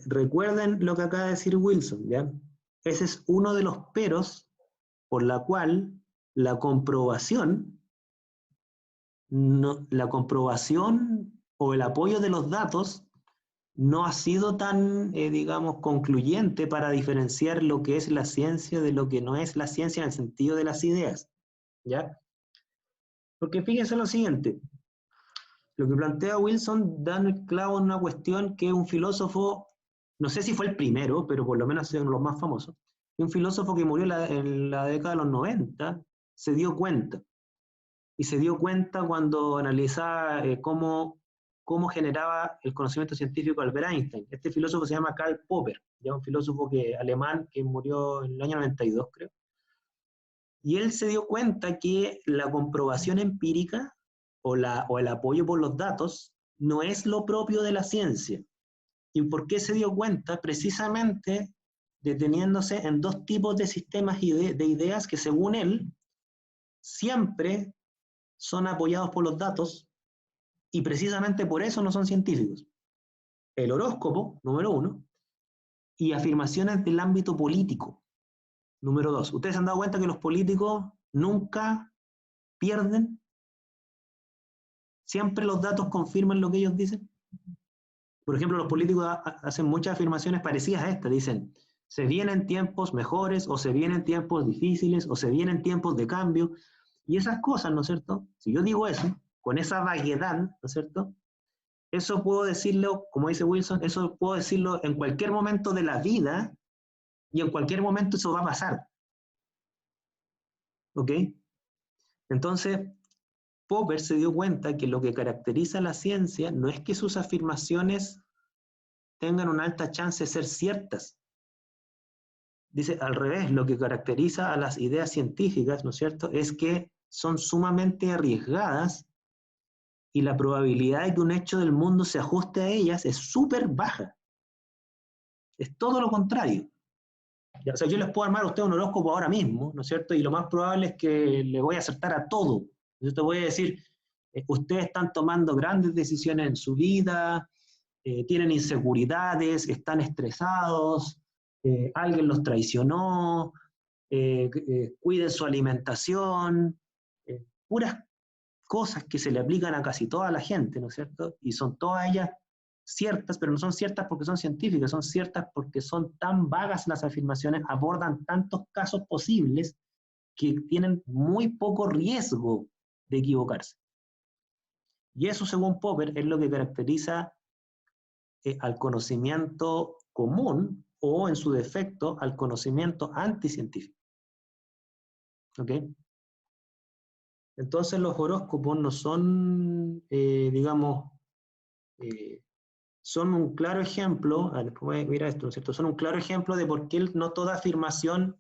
recuerden lo que acaba de decir Wilson, ¿ya? Ese es uno de los peros por la cual la comprobación, la comprobación o el apoyo de los datos no ha sido tan, digamos, concluyente para diferenciar lo que es la ciencia de lo que no es la ciencia en el sentido de las ideas, ¿ya? Porque fíjense lo siguiente, lo que plantea Wilson da el clavo en una cuestión que un filósofo, no sé si fue el primero, pero por lo menos es uno de los más famosos, un filósofo que murió en la década de los 90 se dio cuenta. Y se dio cuenta cuando analizaba cómo generaba el conocimiento científico Albert Einstein. Este filósofo se llama Karl Popper, ya un filósofo alemán que murió en el año 92, creo. Y él se dio cuenta que la comprobación empírica o el apoyo por los datos no es lo propio de la ciencia. ¿Y por qué se dio cuenta? Precisamente deteniéndose en dos tipos de sistemas de ideas que según él siempre son apoyados por los datos y precisamente por eso no son científicos. El horóscopo, número uno, y afirmaciones del ámbito político, número dos. ¿Ustedes se han dado cuenta que los políticos nunca pierden? Siempre los datos confirman lo que ellos dicen. Por ejemplo, los políticos hacen muchas afirmaciones parecidas a esta. Dicen, se vienen tiempos mejores, o se vienen tiempos difíciles, o se vienen tiempos de cambio. Y esas cosas, ¿no es cierto? Si yo digo eso, con esa vaguedad, ¿no es cierto? Eso puedo decirlo, como dice Wilson, eso puedo decirlo en cualquier momento de la vida y en cualquier momento eso va a pasar. ¿Ok? Entonces, Popper se dio cuenta que lo que caracteriza a la ciencia no es que sus afirmaciones tengan una alta chance de ser ciertas. Dice, al revés, lo que caracteriza a las ideas científicas, ¿no es cierto?, es que son sumamente arriesgadas y la probabilidad de que un hecho del mundo se ajuste a ellas es súper baja. Es todo lo contrario. O sea, yo les puedo armar a usted un horóscopo ahora mismo, ¿no es cierto? Y lo más probable es que le voy a acertar a todo. Yo te voy a decir, ustedes están tomando grandes decisiones en su vida, tienen inseguridades, están estresados, alguien los traicionó, cuiden su alimentación, puras cosas que se le aplican a casi toda la gente, ¿no es cierto? Y son todas ellas ciertas, pero no son ciertas porque son científicas, son ciertas porque son tan vagas las afirmaciones, abordan tantos casos posibles que tienen muy poco riesgo de equivocarse. Y eso, según Popper, es lo que caracteriza al conocimiento común o, en su defecto, al conocimiento anticientífico. ¿Ok? Entonces los horóscopos no son, digamos, son un claro ejemplo, mira esto, ¿no es cierto? Son un claro ejemplo de por qué no toda afirmación,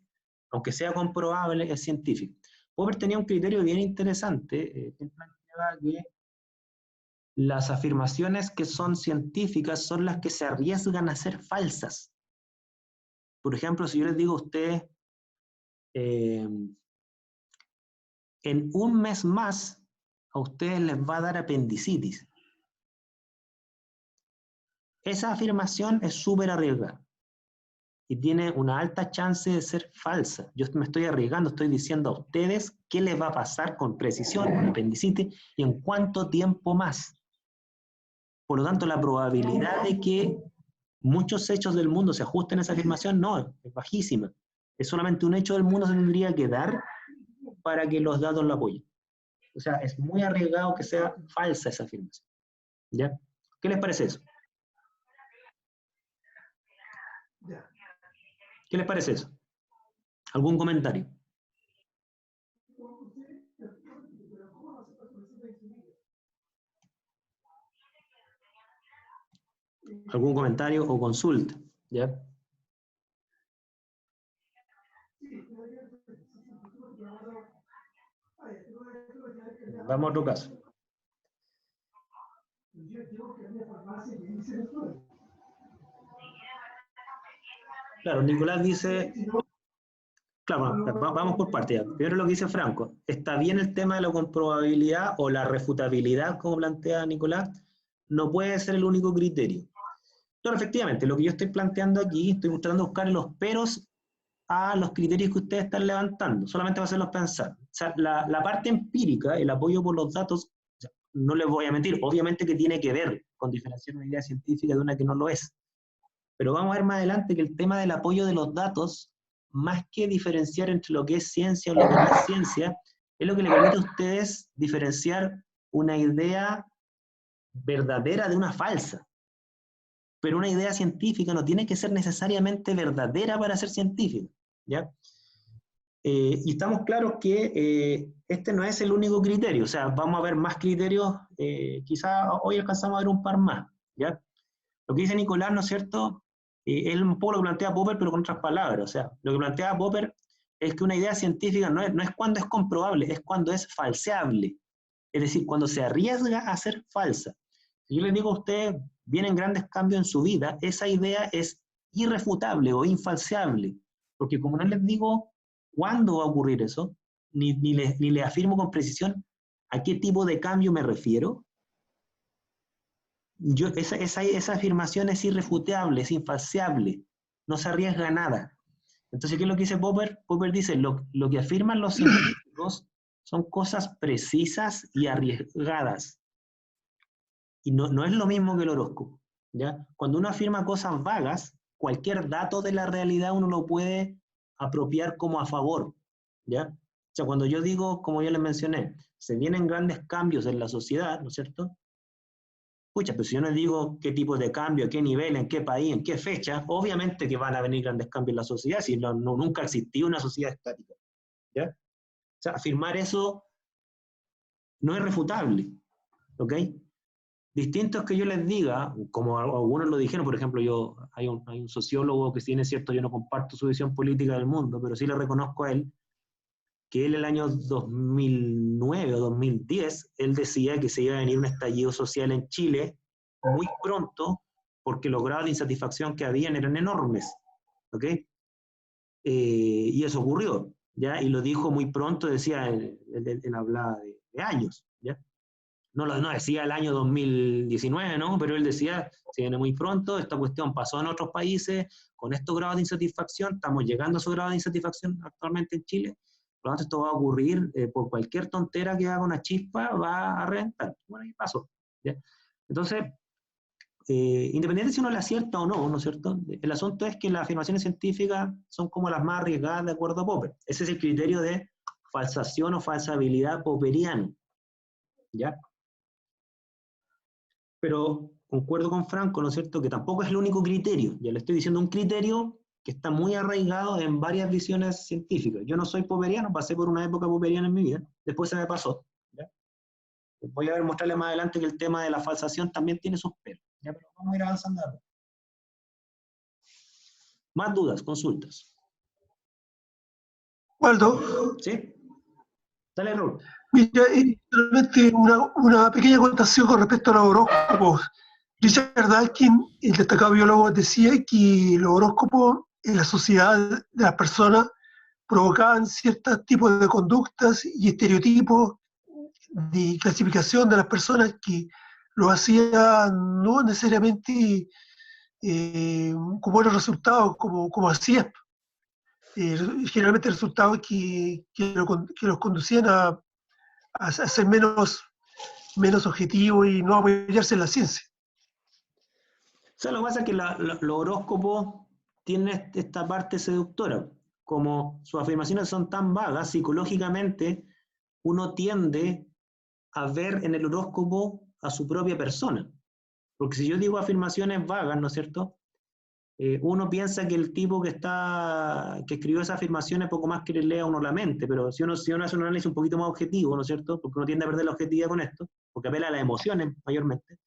aunque sea comprobable, es científica. Popper tenía un criterio bien interesante, él planteaba que las afirmaciones que son científicas son las que se arriesgan a ser falsas. Por ejemplo, si yo les digo a ustedes, en un mes más a ustedes les va a dar apendicitis. Esa afirmación es súper arriesgada y tiene una alta chance de ser falsa. Yo me estoy arriesgando, estoy diciendo a ustedes qué les va a pasar con precisión, con apendicitis, y en cuánto tiempo más. Por lo tanto, la probabilidad de que muchos hechos del mundo se ajusten a esa afirmación no, es bajísima. Es solamente un hecho del mundo que se tendría que dar para que los datos lo apoyen. O sea, es muy arriesgado que sea falsa esa afirmación. ¿Ya? ¿Qué les parece eso? ¿Qué les parece eso? ¿Algún comentario? ¿Algún comentario o consulta? ¿Ya? Vamos a otro caso. Claro, Nicolás dice, claro, vamos por partes. Primero lo que dice Franco, está bien el tema de la comprobabilidad o la refutabilidad, como plantea Nicolás, no puede ser el único criterio. Claro, efectivamente, lo que yo estoy planteando aquí, estoy tratando de buscar los peros a los criterios que ustedes están levantando, solamente va a hacerlos pensar. O sea, la parte empírica, el apoyo por los datos, o sea, no les voy a mentir, obviamente que tiene que ver con diferenciar una idea científica de una que no lo es. Pero vamos a ver más adelante que el tema del apoyo de los datos, más que diferenciar entre lo que es ciencia o lo que no es ciencia, es lo que le permite a ustedes diferenciar una idea verdadera de una falsa. Pero una idea científica no tiene que ser necesariamente verdadera para ser científica, ¿ya? Y estamos claros que este no es el único criterio, o sea, vamos a ver más criterios, quizá hoy alcanzamos a ver un par más, ¿ya? Lo que dice Nicolás, ¿no es cierto? Es un poco lo que plantea Popper, pero con otras palabras, o sea, lo que plantea Popper es que una idea científica no es cuando es comprobable, es cuando es falseable, es decir, cuando se arriesga a ser falsa. Si yo les digo a ustedes, vienen grandes cambios en su vida, esa idea es irrefutable o infalseable, porque como no les digo cuándo va a ocurrir eso, ni les afirmo con precisión a qué tipo de cambio me refiero, esa afirmación es irrefutable, es infalseable, no se arriesga a nada. Entonces, ¿qué es lo que dice Popper? Popper dice, lo que afirman los científicos son cosas precisas y arriesgadas. Y no es lo mismo que el horóscopo, ¿ya? Cuando uno afirma cosas vagas, cualquier dato de la realidad uno lo puede apropiar como a favor, ¿ya? O sea, cuando yo digo, como ya les mencioné, se vienen grandes cambios en la sociedad, ¿no es cierto? Escucha, pero si yo no digo qué tipo de cambio, a qué nivel, en qué país, en qué fecha, obviamente que van a venir grandes cambios en la sociedad, si nunca existió una sociedad estática, ¿ya? O sea, afirmar eso no es refutable, ¿ok? Distinto es que yo les diga, como algunos lo dijeron, por ejemplo, hay un sociólogo que si bien es cierto, yo no comparto su visión política del mundo, pero sí le reconozco a él, que él el año 2009 o 2010, él decía que se iba a venir un estallido social en Chile muy pronto, porque los grados de insatisfacción que habían eran enormes, ¿ok? Y eso ocurrió, ¿ya? Y lo dijo muy pronto, decía, él hablaba de años, ¿ya? No decía el año 2019, ¿no? Pero él decía, se viene muy pronto, esta cuestión pasó en otros países, con estos grados de insatisfacción, estamos llegando a esos grados de insatisfacción actualmente en Chile, por lo tanto esto va a ocurrir por cualquier tontera que haga una chispa, va a reventar. Bueno, ahí pasó, ¿ya? Entonces, independiente si uno le acierta o no, ¿no es cierto? El asunto es que las afirmaciones científicas son como las más arriesgadas de acuerdo a Popper. Ese es el criterio de falsación o falsabilidad popperiano, ¿ya? Pero concuerdo con Franco, ¿no es cierto?, que tampoco es el único criterio. Ya le estoy diciendo un criterio que está muy arraigado en varias visiones científicas. Yo no soy popperiano, pasé por una época popperiana en mi vida, después se me pasó, ¿ya? Voy a ver, mostrarle más adelante que el tema de la falsación también tiene sus pelos, ¿ya? Pero vamos a ir avanzando ahora. Más dudas, consultas. Waldo, ¿Sí? Dale, Raúl. mira, realmente una pequeña acotación con respecto a los horóscopos. Richard Dawkins, el destacado biólogo, decía que los horóscopos en la sociedad de las personas provocaban ciertos tipos de conductas y estereotipos de clasificación de las personas que lo hacían no necesariamente con buenos resultados, como hacían. Generalmente resultados que los conducían a ser menos objetivos y no apoyarse en la ciencia. O sea, lo que pasa es que los horóscopos tienen esta parte seductora. Como sus afirmaciones son tan vagas, psicológicamente uno tiende a ver en el horóscopo a su propia persona. Porque si yo digo afirmaciones vagas, ¿no es cierto?, uno piensa que el tipo que escribió esa afirmación es poco más que le lea a uno la mente, pero si uno hace un análisis un poquito más objetivo, ¿no es cierto? Porque uno tiende a perder la objetividad con esto, porque apela a las emociones mayormente.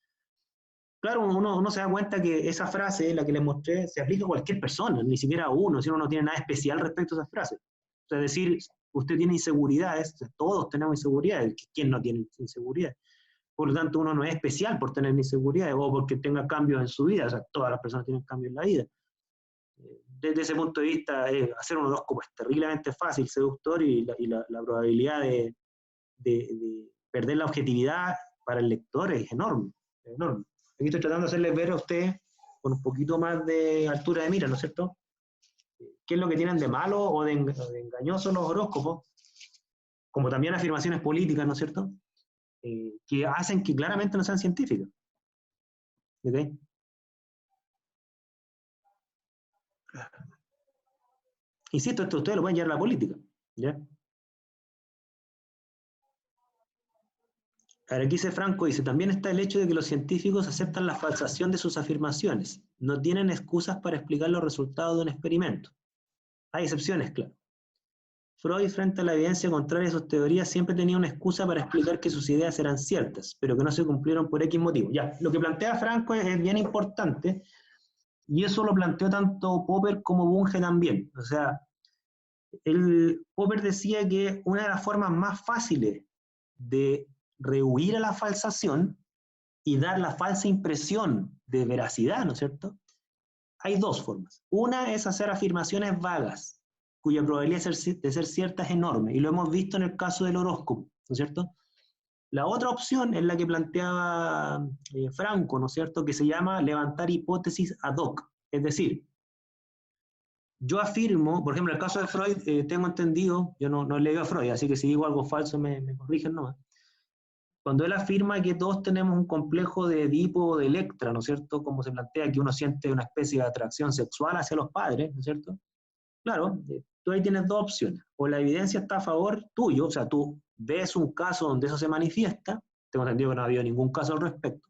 Claro, uno se da cuenta que esa frase, la que les mostré, se aplica a cualquier persona, ni siquiera a uno, si uno no tiene nada especial respecto a esa frase. O sea, es decir, usted tiene inseguridades, todos tenemos inseguridades, ¿quién no tiene inseguridades? Por lo tanto, uno no es especial por tener inseguridades o porque tenga cambios en su vida, o sea, todas las personas tienen cambios en la vida. Desde ese punto de vista, hacer un horóscopo es terriblemente fácil, seductor, y la probabilidad de perder la objetividad para el lector es enorme, enorme. Aquí estoy tratando de hacerles ver a ustedes con un poquito más de altura de mira, ¿no es cierto? ¿Qué es lo que tienen de malo o de engañoso los horóscopos? Como también afirmaciones políticas, ¿no es cierto? Que hacen que claramente no sean científicas. ¿Okay? Insisto, esto ustedes lo pueden llevar a la política. ¿Ya? Ahora aquí dice Franco, dice, también está el hecho de que los científicos aceptan la falsación de sus afirmaciones. No tienen excusas para explicar los resultados de un experimento. Hay excepciones, claro. Freud, frente a la evidencia contraria a sus teorías, siempre tenía una excusa para explicar que sus ideas eran ciertas, pero que no se cumplieron por X motivo. Ya, lo que plantea Franco es bien importante, y eso lo planteó tanto Popper como Bunge también. O sea, Popper decía que una de las formas más fáciles de rehuir a la falsación y dar la falsa impresión de veracidad, ¿no es cierto? Hay dos formas. Una es hacer afirmaciones vagas, cuya probabilidad de ser cierta es enorme, y lo hemos visto en el caso del horóscopo, ¿no es cierto? La otra opción es la que planteaba Franco, ¿no es cierto?, que se llama levantar hipótesis ad hoc, es decir, yo afirmo, por ejemplo, en el caso de Freud, tengo entendido, yo no he leído a Freud, así que si digo algo falso me corrigen nomás, cuando él afirma que todos tenemos un complejo de Edipo o de Electra, ¿no es cierto?, como se plantea que uno siente una especie de atracción sexual hacia los padres, ¿no es cierto?, claro, tú ahí tienes dos opciones. O la evidencia está a favor tuyo, o sea, tú ves un caso donde eso se manifiesta, tengo entendido que no ha habido ningún caso al respecto.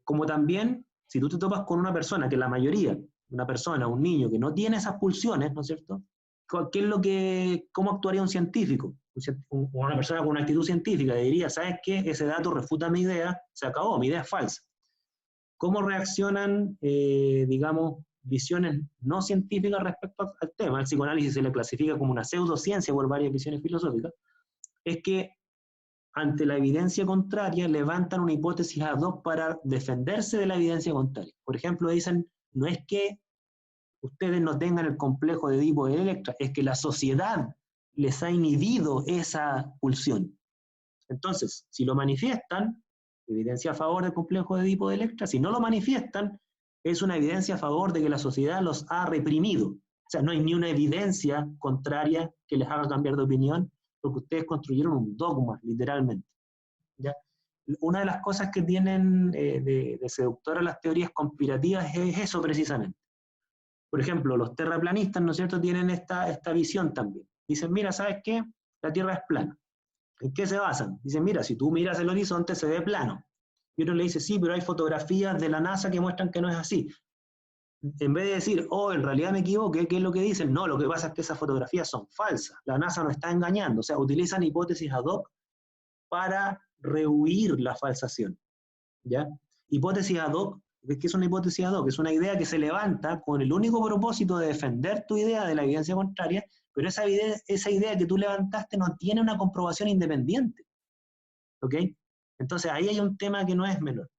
Como también, si tú te topas con una persona, que la mayoría, una persona, un niño que no tiene esas pulsiones, ¿no es cierto? ¿Cómo actuaría un científico? Una persona con una actitud científica diría, ¿sabes qué? Ese dato refuta mi idea, se acabó, mi idea es falsa. ¿Cómo reaccionan, digamos, visiones no científicas respecto al tema? El psicoanálisis se le clasifica como una pseudociencia por varias visiones filosóficas. Es que ante la evidencia contraria levantan una hipótesis ad hoc para defenderse de la evidencia contraria. Por ejemplo, dicen, no es que ustedes no tengan el complejo de Edipo y Electra, es que la sociedad les ha inhibido esa pulsión. Entonces, si lo manifiestan, evidencia a favor del complejo de Edipo de Electra. Si no lo manifiestan, es una evidencia a favor de que la sociedad los ha reprimido. O sea, no hay ni una evidencia contraria que les haga cambiar de opinión, porque ustedes construyeron un dogma, literalmente. ¿Ya? Una de las cosas que tienen de seductoras las teorías conspirativas es eso precisamente. Por ejemplo, los terraplanistas, ¿no es cierto?, tienen esta visión también. Dicen, mira, ¿sabes qué? La Tierra es plana. ¿En qué se basan? Dicen, mira, si tú miras el horizonte se ve plano. Y otro le dice, sí, pero hay fotografías de la NASA que muestran que no es así. En vez de decir, oh, en realidad me equivoqué, ¿qué es lo que dicen? No, lo que pasa es que esas fotografías son falsas. La NASA nos está engañando. O sea, utilizan hipótesis ad hoc para rehuir la falsación. ¿Ya? Hipótesis ad hoc, ¿qué es una hipótesis ad hoc? Es una idea que se levanta con el único propósito de defender tu idea de la evidencia contraria, pero esa idea que tú levantaste no tiene una comprobación independiente. ¿Ok? Entonces ahí hay un tema que no es menor.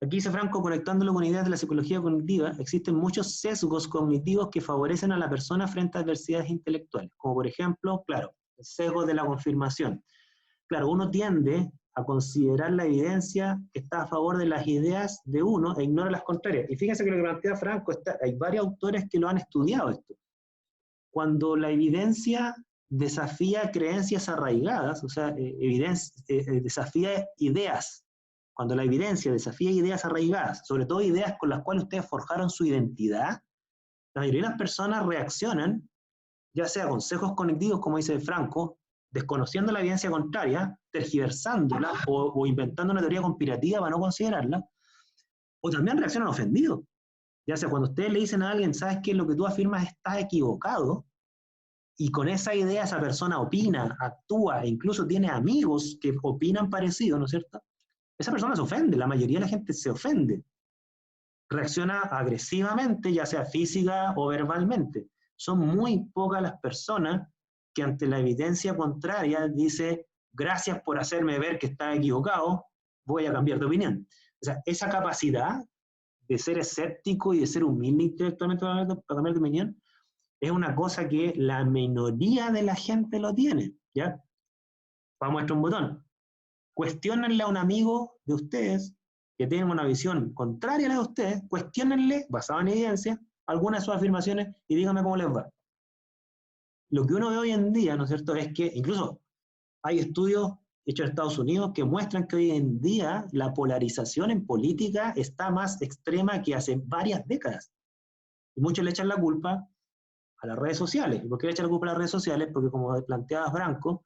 Aquí dice Franco, conectándolo con ideas de la psicología cognitiva, existen muchos sesgos cognitivos que favorecen a la persona frente a adversidades intelectuales, como por ejemplo, claro, el sesgo de la confirmación. Claro, uno tiende a considerar la evidencia que está a favor de las ideas de uno e ignora las contrarias. Y fíjense que lo que plantea Franco, hay varios autores que lo han estudiado esto. Cuando la evidencia desafía creencias arraigadas, o sea, desafía ideas, cuando la evidencia desafía ideas arraigadas, sobre todo ideas con las cuales ustedes forjaron su identidad, la mayoría de las personas reaccionan, ya sea con sesgos cognitivos, como dice Franco, desconociendo la evidencia contraria, tergiversándola o inventando una teoría conspirativa para no considerarla, o también reaccionan ofendidos. Ya sea, cuando ustedes le dicen a alguien, ¿sabes qué? Lo que tú afirmas está equivocado, y con esa idea esa persona opina, actúa, e incluso tiene amigos que opinan parecido, ¿no es cierto? Esa persona se ofende, la mayoría de la gente se ofende, reacciona agresivamente, ya sea física o verbalmente. Son muy pocas las personas que ante la evidencia contraria dice, gracias por hacerme ver que está equivocado, voy a cambiar de opinión. O sea, esa capacidad de ser escéptico y de ser humilde intelectualmente para cambiar de opinión es una cosa que la minoría de la gente lo tiene, ¿ya? Vamos a mostrar un botón. Cuestiónenle a un amigo de ustedes que tiene una visión contraria a la de ustedes, cuestiónenle, basado en evidencia, algunas de sus afirmaciones y díganme cómo les va. Lo que uno ve hoy en día, ¿no es cierto?, es que incluso hay estudios hechos en Estados Unidos que muestran que hoy en día la polarización en política está más extrema que hace varias décadas. Y muchos le echan la culpa a las redes sociales. ¿Y por qué le echan la culpa a las redes sociales? Porque como planteaba Franco,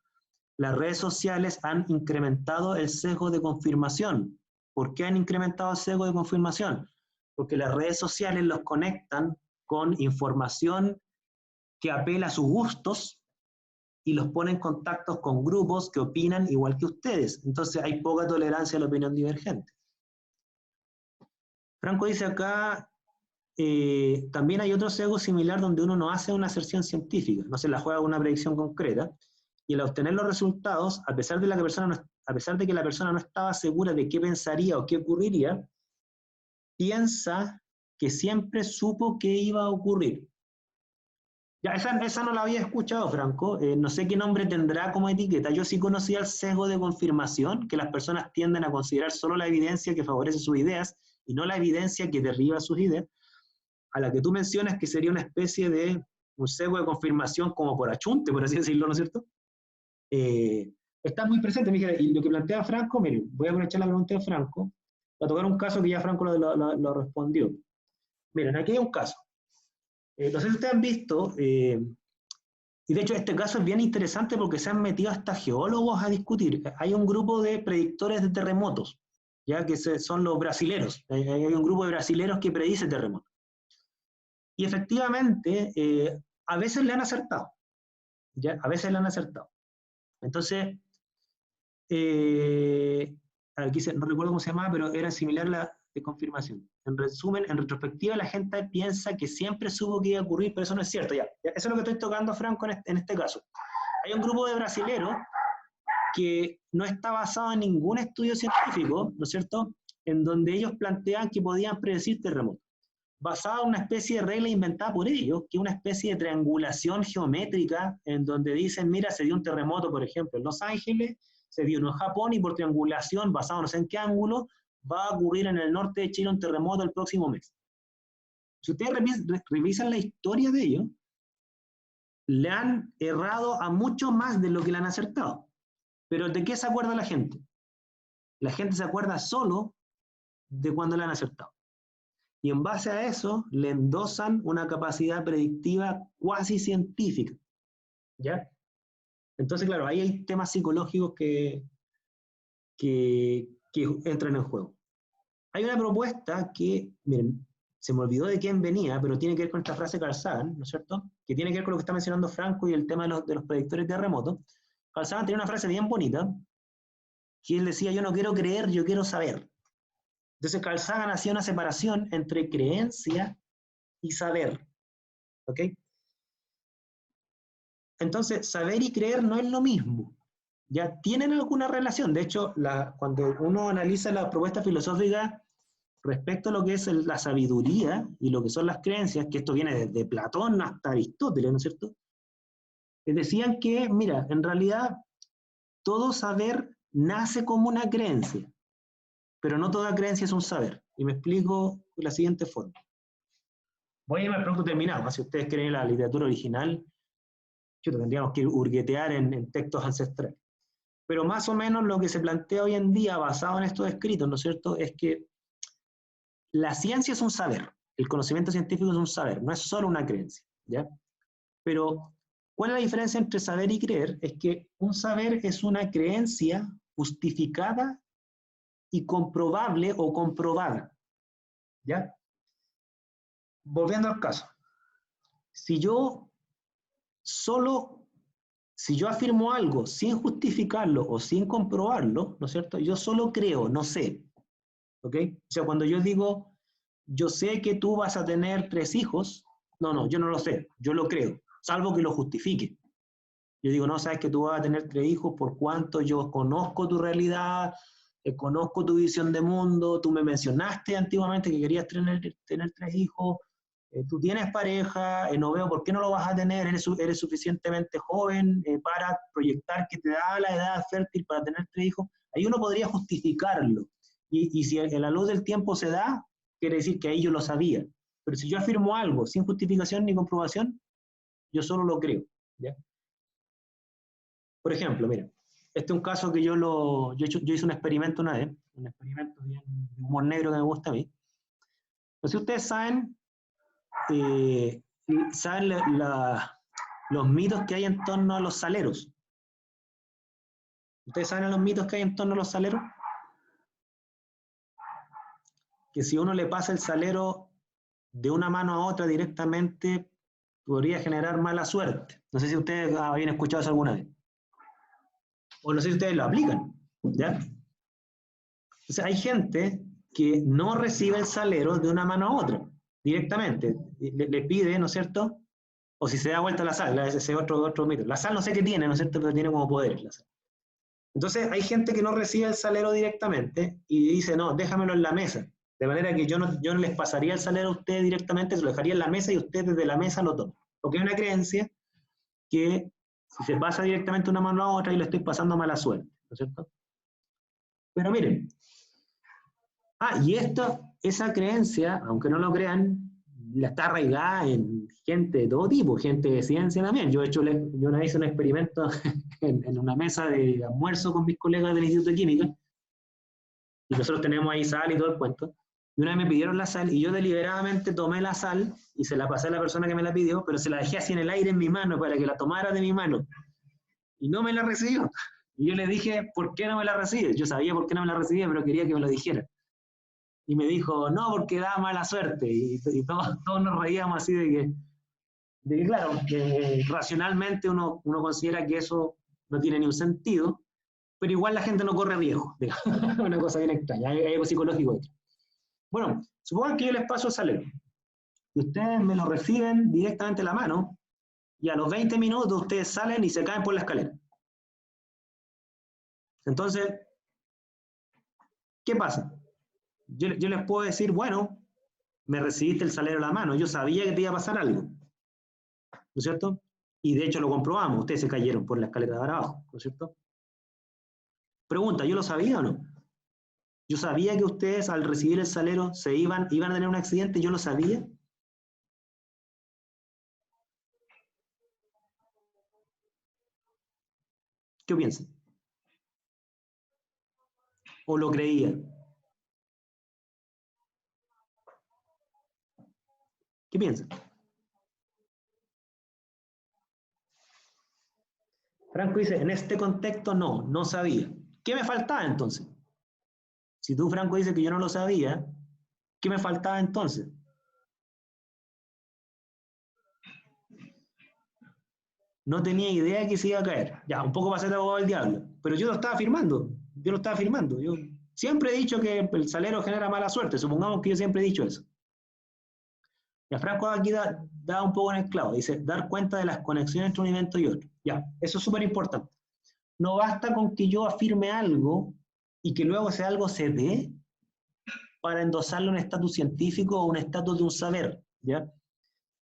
las redes sociales han incrementado el sesgo de confirmación. ¿Por qué han incrementado el sesgo de confirmación? Porque las redes sociales los conectan con información que apela a sus gustos y los pone en contactos con grupos que opinan igual que ustedes. Entonces hay poca tolerancia a la opinión divergente. Franco dice acá, también hay otro sesgo similar donde uno no hace una aserción científica, no se la juega con una predicción concreta, y al obtener los resultados, a pesar de que la persona no estaba segura de qué pensaría o qué ocurriría, piensa que siempre supo qué iba a ocurrir. Ya, esa no la había escuchado, Franco. No sé qué nombre tendrá como etiqueta. Yo sí conocía el sesgo de confirmación, que las personas tienden a considerar solo la evidencia que favorece sus ideas y no la evidencia que derriba sus ideas. A la que tú mencionas que sería una especie de un sesgo de confirmación como por achunte, por así decirlo, ¿no es cierto? Está muy presente, Miguel, y lo que plantea Franco, miren, voy a aprovechar la pregunta de Franco, para tocar un caso que ya Franco lo respondió. Miren, aquí hay un caso. No sé si ustedes han visto, y de hecho este caso es bien interesante porque se han metido hasta geólogos a discutir. Hay un grupo de predictores de terremotos, ya que son los brasileros. Hay un grupo de brasileros que predice terremotos. Y efectivamente, a veces le han acertado. ¿Ya? A veces le han acertado. Entonces, aquí no recuerdo cómo se llamaba, pero era similar a la de confirmación. En resumen, en retrospectiva, la gente piensa que siempre supo que iba a ocurrir, pero eso no es cierto. Ya, eso es lo que estoy tocando, Franco, en este caso. Hay un grupo de brasileros que no está basado en ningún estudio científico, ¿no es cierto?, en donde ellos plantean que podían predecir terremotos, basado en una especie de regla inventada por ellos, que es una especie de triangulación geométrica, en donde dicen, mira, se dio un terremoto, por ejemplo, en Los Ángeles, se dio uno en Japón, y por triangulación, basado no sé en qué ángulo, va a ocurrir en el norte de Chile un terremoto el próximo mes. Si ustedes revisan la historia de ellos, le han errado a mucho más de lo que le han acertado. Pero ¿de qué se acuerda la gente? La gente se acuerda solo de cuando le han acertado. Y en base a eso le endosan una capacidad predictiva cuasi científica. ¿Ya? Entonces, claro, ahí hay temas psicológicos que entran en juego. Hay una propuesta que, miren, se me olvidó de quién venía, pero tiene que ver con esta frase de Carl Sagan, ¿no es cierto?, que tiene que ver con lo que está mencionando Franco y el tema de los predictores de terremotos. Carl Sagan tenía una frase bien bonita, que él decía, yo no quiero creer, yo quiero saber. Entonces Carl Sagan hacía una separación entre creencia y saber. ¿Ok? Entonces, saber y creer no es lo mismo. Ya tienen alguna relación. De hecho, cuando uno analiza la propuesta filosófica respecto a lo que es la sabiduría y lo que son las creencias, que esto viene desde Platón hasta Aristóteles, ¿no es cierto?, decían que, mira, en realidad todo saber nace como una creencia, pero no toda creencia es un saber. Y me explico de la siguiente forma. Voy a irme al producto terminado. Si ustedes quieren la literatura original, tendríamos que hurguetear en textos ancestrales. Pero más o menos lo que se plantea hoy en día, basado en estos escritos, ¿no es cierto?, es que la ciencia es un saber, el conocimiento científico es un saber, no es solo una creencia, ¿ya? Pero, ¿cuál es la diferencia entre saber y creer? Es que un saber es una creencia justificada y comprobable o comprobada, ¿ya? volviendo al caso, si yo afirmo algo sin justificarlo o sin comprobarlo, ¿no es cierto? Yo solo creo, no sé, ¿ok? O sea, cuando yo digo, yo sé que tú vas a tener 3 hijos, no, yo no lo sé, yo lo creo, salvo que lo justifique. Yo digo, no, sabes que tú vas a tener 3 hijos por cuanto yo conozco tu realidad, conozco tu visión de mundo, tú me mencionaste antiguamente que querías tener 3 hijos, tú tienes pareja, no veo por qué no lo vas a tener, eres suficientemente joven para proyectar que te da la edad fértil para tener 3 hijos. Ahí uno podría justificarlo. Y si a la luz del tiempo se da, quiere decir que ahí yo lo sabía. Pero si yo afirmo algo sin justificación ni comprobación, yo solo lo creo. ¿Ya? Por ejemplo, mira, este es un caso que yo hice un experimento una vez, un experimento bien de humor negro que me gusta a mí. No sé si ustedes saben, los mitos que hay en torno a los saleros. ¿Ustedes saben los mitos que hay en torno a los saleros? Que si uno le pasa el salero de una mano a otra directamente, podría generar mala suerte. No sé si ustedes habían escuchado eso alguna vez. O no sé si ustedes lo aplican. ¿Ya? O sea, hay gente que no recibe el salero de una mano a otra, directamente. Le pide, ¿no es cierto? O si se da vuelta la sal, ese es otro mito. La sal no sé qué tiene, ¿no es cierto? Pero tiene como poderes la sal. Entonces, hay gente que no recibe el salero directamente y dice, no, déjamelo en la mesa. De manera que yo no les pasaría el salero a ustedes directamente, se lo dejaría en la mesa y ustedes desde la mesa lo toman. Porque hay una creencia que si se pasa directamente una mano a otra y le estoy pasando mala suerte, ¿no es cierto? Pero miren, y esa creencia, aunque no lo crean, la está arraigada en gente de todo tipo, gente de ciencia también. Yo una vez hice un experimento en una mesa de almuerzo con mis colegas del Instituto de Química, y nosotros tenemos ahí sal y todo el cuento, y una vez me pidieron la sal, y yo deliberadamente tomé la sal, y se la pasé a la persona que me la pidió, pero se la dejé así en el aire en mi mano, para que la tomara de mi mano, y no me la recibió. Y yo le dije, ¿por qué no me la recibes? Yo sabía por qué no me la recibía, pero quería que me lo dijera. Y me dijo, no, porque da mala suerte. Y todos nos reíamos así de que claro, que racionalmente uno considera que eso no tiene ni un sentido, pero igual la gente no corre riesgo. Una cosa bien extraña, hay algo psicológico. Bueno, supongan que yo les paso el salero y ustedes me lo reciben directamente en la mano y a los 20 minutos ustedes salen y se caen por la escalera. Entonces, ¿qué pasa? Yo les puedo decir, bueno, me recibiste el salero en la mano, yo sabía que te iba a pasar algo, ¿no es cierto? Y de hecho lo comprobamos, ustedes se cayeron por la escalera de abajo, ¿no es cierto? Pregunta, ¿yo lo sabía o no? Yo sabía que ustedes al recibir el salero iban a tener un accidente, ¿yo lo sabía? ¿Qué piensan? ¿O lo creía? ¿Qué piensan? Franco dice, en este contexto no sabía. ¿Qué me faltaba entonces? Si tú, Franco, dices que yo no lo sabía, ¿qué me faltaba entonces? No tenía idea que se iba a caer. Ya, un poco para ser abogado del diablo. Pero yo lo estaba afirmando. Yo siempre he dicho que el salero genera mala suerte. Supongamos que yo siempre he dicho eso. Ya, Franco aquí da un poco en el clavo. Dice, dar cuenta de las conexiones entre un evento y otro. Ya, eso es súper importante. No basta con que yo afirme algo y que luego ese algo se dé para endosarle un estatus científico o un estatus de un saber, ¿ya?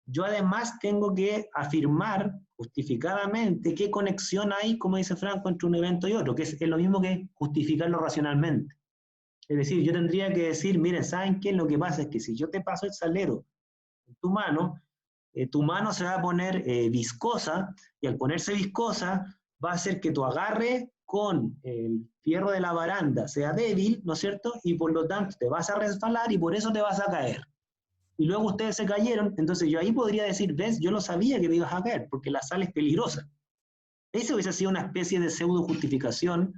Yo además tengo que afirmar justificadamente qué conexión hay, como dice Franco, entre un evento y otro, que es lo mismo que justificarlo racionalmente. Es decir, yo tendría que decir, miren, ¿saben qué? Lo que pasa es que si yo te paso el salero en tu mano se va a poner viscosa, y al ponerse viscosa va a hacer que tu agarre con el fierro de la baranda sea débil, ¿no es cierto? Y por lo tanto te vas a resbalar y por eso te vas a caer. Y luego ustedes se cayeron, entonces yo ahí podría decir, ves, yo no sabía que te ibas a caer, porque la sal es peligrosa. Eso hubiese sido una especie de pseudo justificación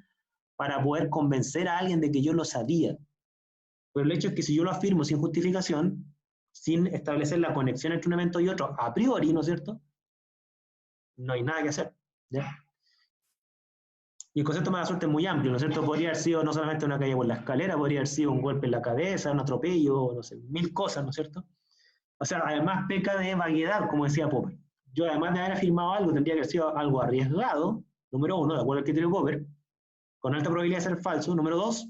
para poder convencer a alguien de que yo lo sabía. Pero el hecho es que si yo lo afirmo sin justificación, sin establecer la conexión entre un evento y otro a priori, ¿no es cierto? No hay nada que hacer, ¿ya? Y el concepto de mala suerte es muy amplio, ¿no es cierto? Podría haber sido no solamente una caída por la escalera, podría haber sido un golpe en la cabeza, un atropello, no sé, mil cosas, ¿no es cierto? O sea, además peca de vaguedad, como decía Popper. Yo, además de haber afirmado algo, tendría que haber sido algo arriesgado, número uno, de acuerdo al criterio Popper, con alta probabilidad de ser falso. Número dos,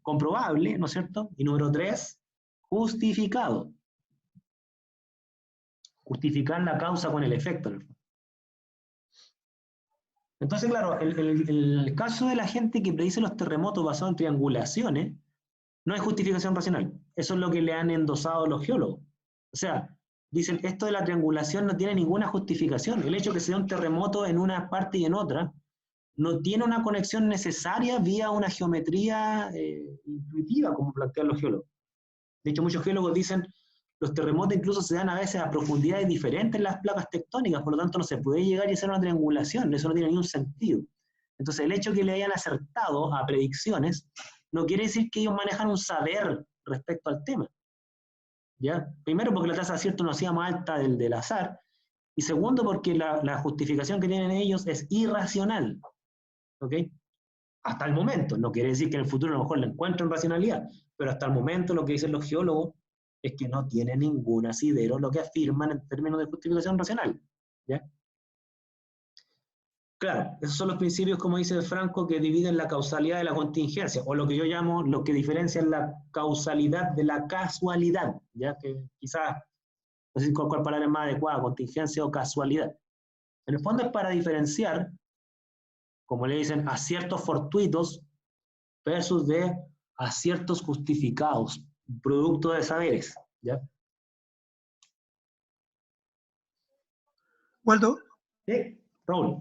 comprobable, ¿no es cierto? Y número tres, justificado. Justificar la causa con el efecto, ¿no? Entonces, claro, el caso de la gente que predice los terremotos basados en triangulaciones, no hay justificación racional. Eso es lo que le han endosado los geólogos. O sea, dicen, esto de la triangulación no tiene ninguna justificación. El hecho de que sea un terremoto en una parte y en otra, no tiene una conexión necesaria vía una geometría intuitiva, como plantean los geólogos. De hecho, muchos geólogos dicen, los terremotos incluso se dan a veces a profundidades diferentes en las placas tectónicas, por lo tanto no se puede llegar y hacer una triangulación, eso no tiene ningún sentido. Entonces, el hecho de que le hayan acertado a predicciones no quiere decir que ellos manejan un saber respecto al tema. ¿Ya? Primero, porque la tasa de acierto no hacía más alta del azar, y segundo, porque la justificación que tienen ellos es irracional. ¿Ok? Hasta el momento, no quiere decir que en el futuro a lo mejor le encuentren racionalidad, pero hasta el momento lo que dicen los geólogos es que no tiene ningún asidero lo que afirman en términos de justificación racional. ¿Ya? Claro, esos son los principios, como dice Franco, que dividen la causalidad de la contingencia, o lo que yo llamo, lo que diferencia la causalidad de la casualidad, ya que quizás, no sé cuál palabra es más adecuada, contingencia o casualidad. En el fondo es para diferenciar, como le dicen, aciertos fortuitos versus de aciertos justificados, producto de saberes, ¿ya? Waldo, Sí, Raúl.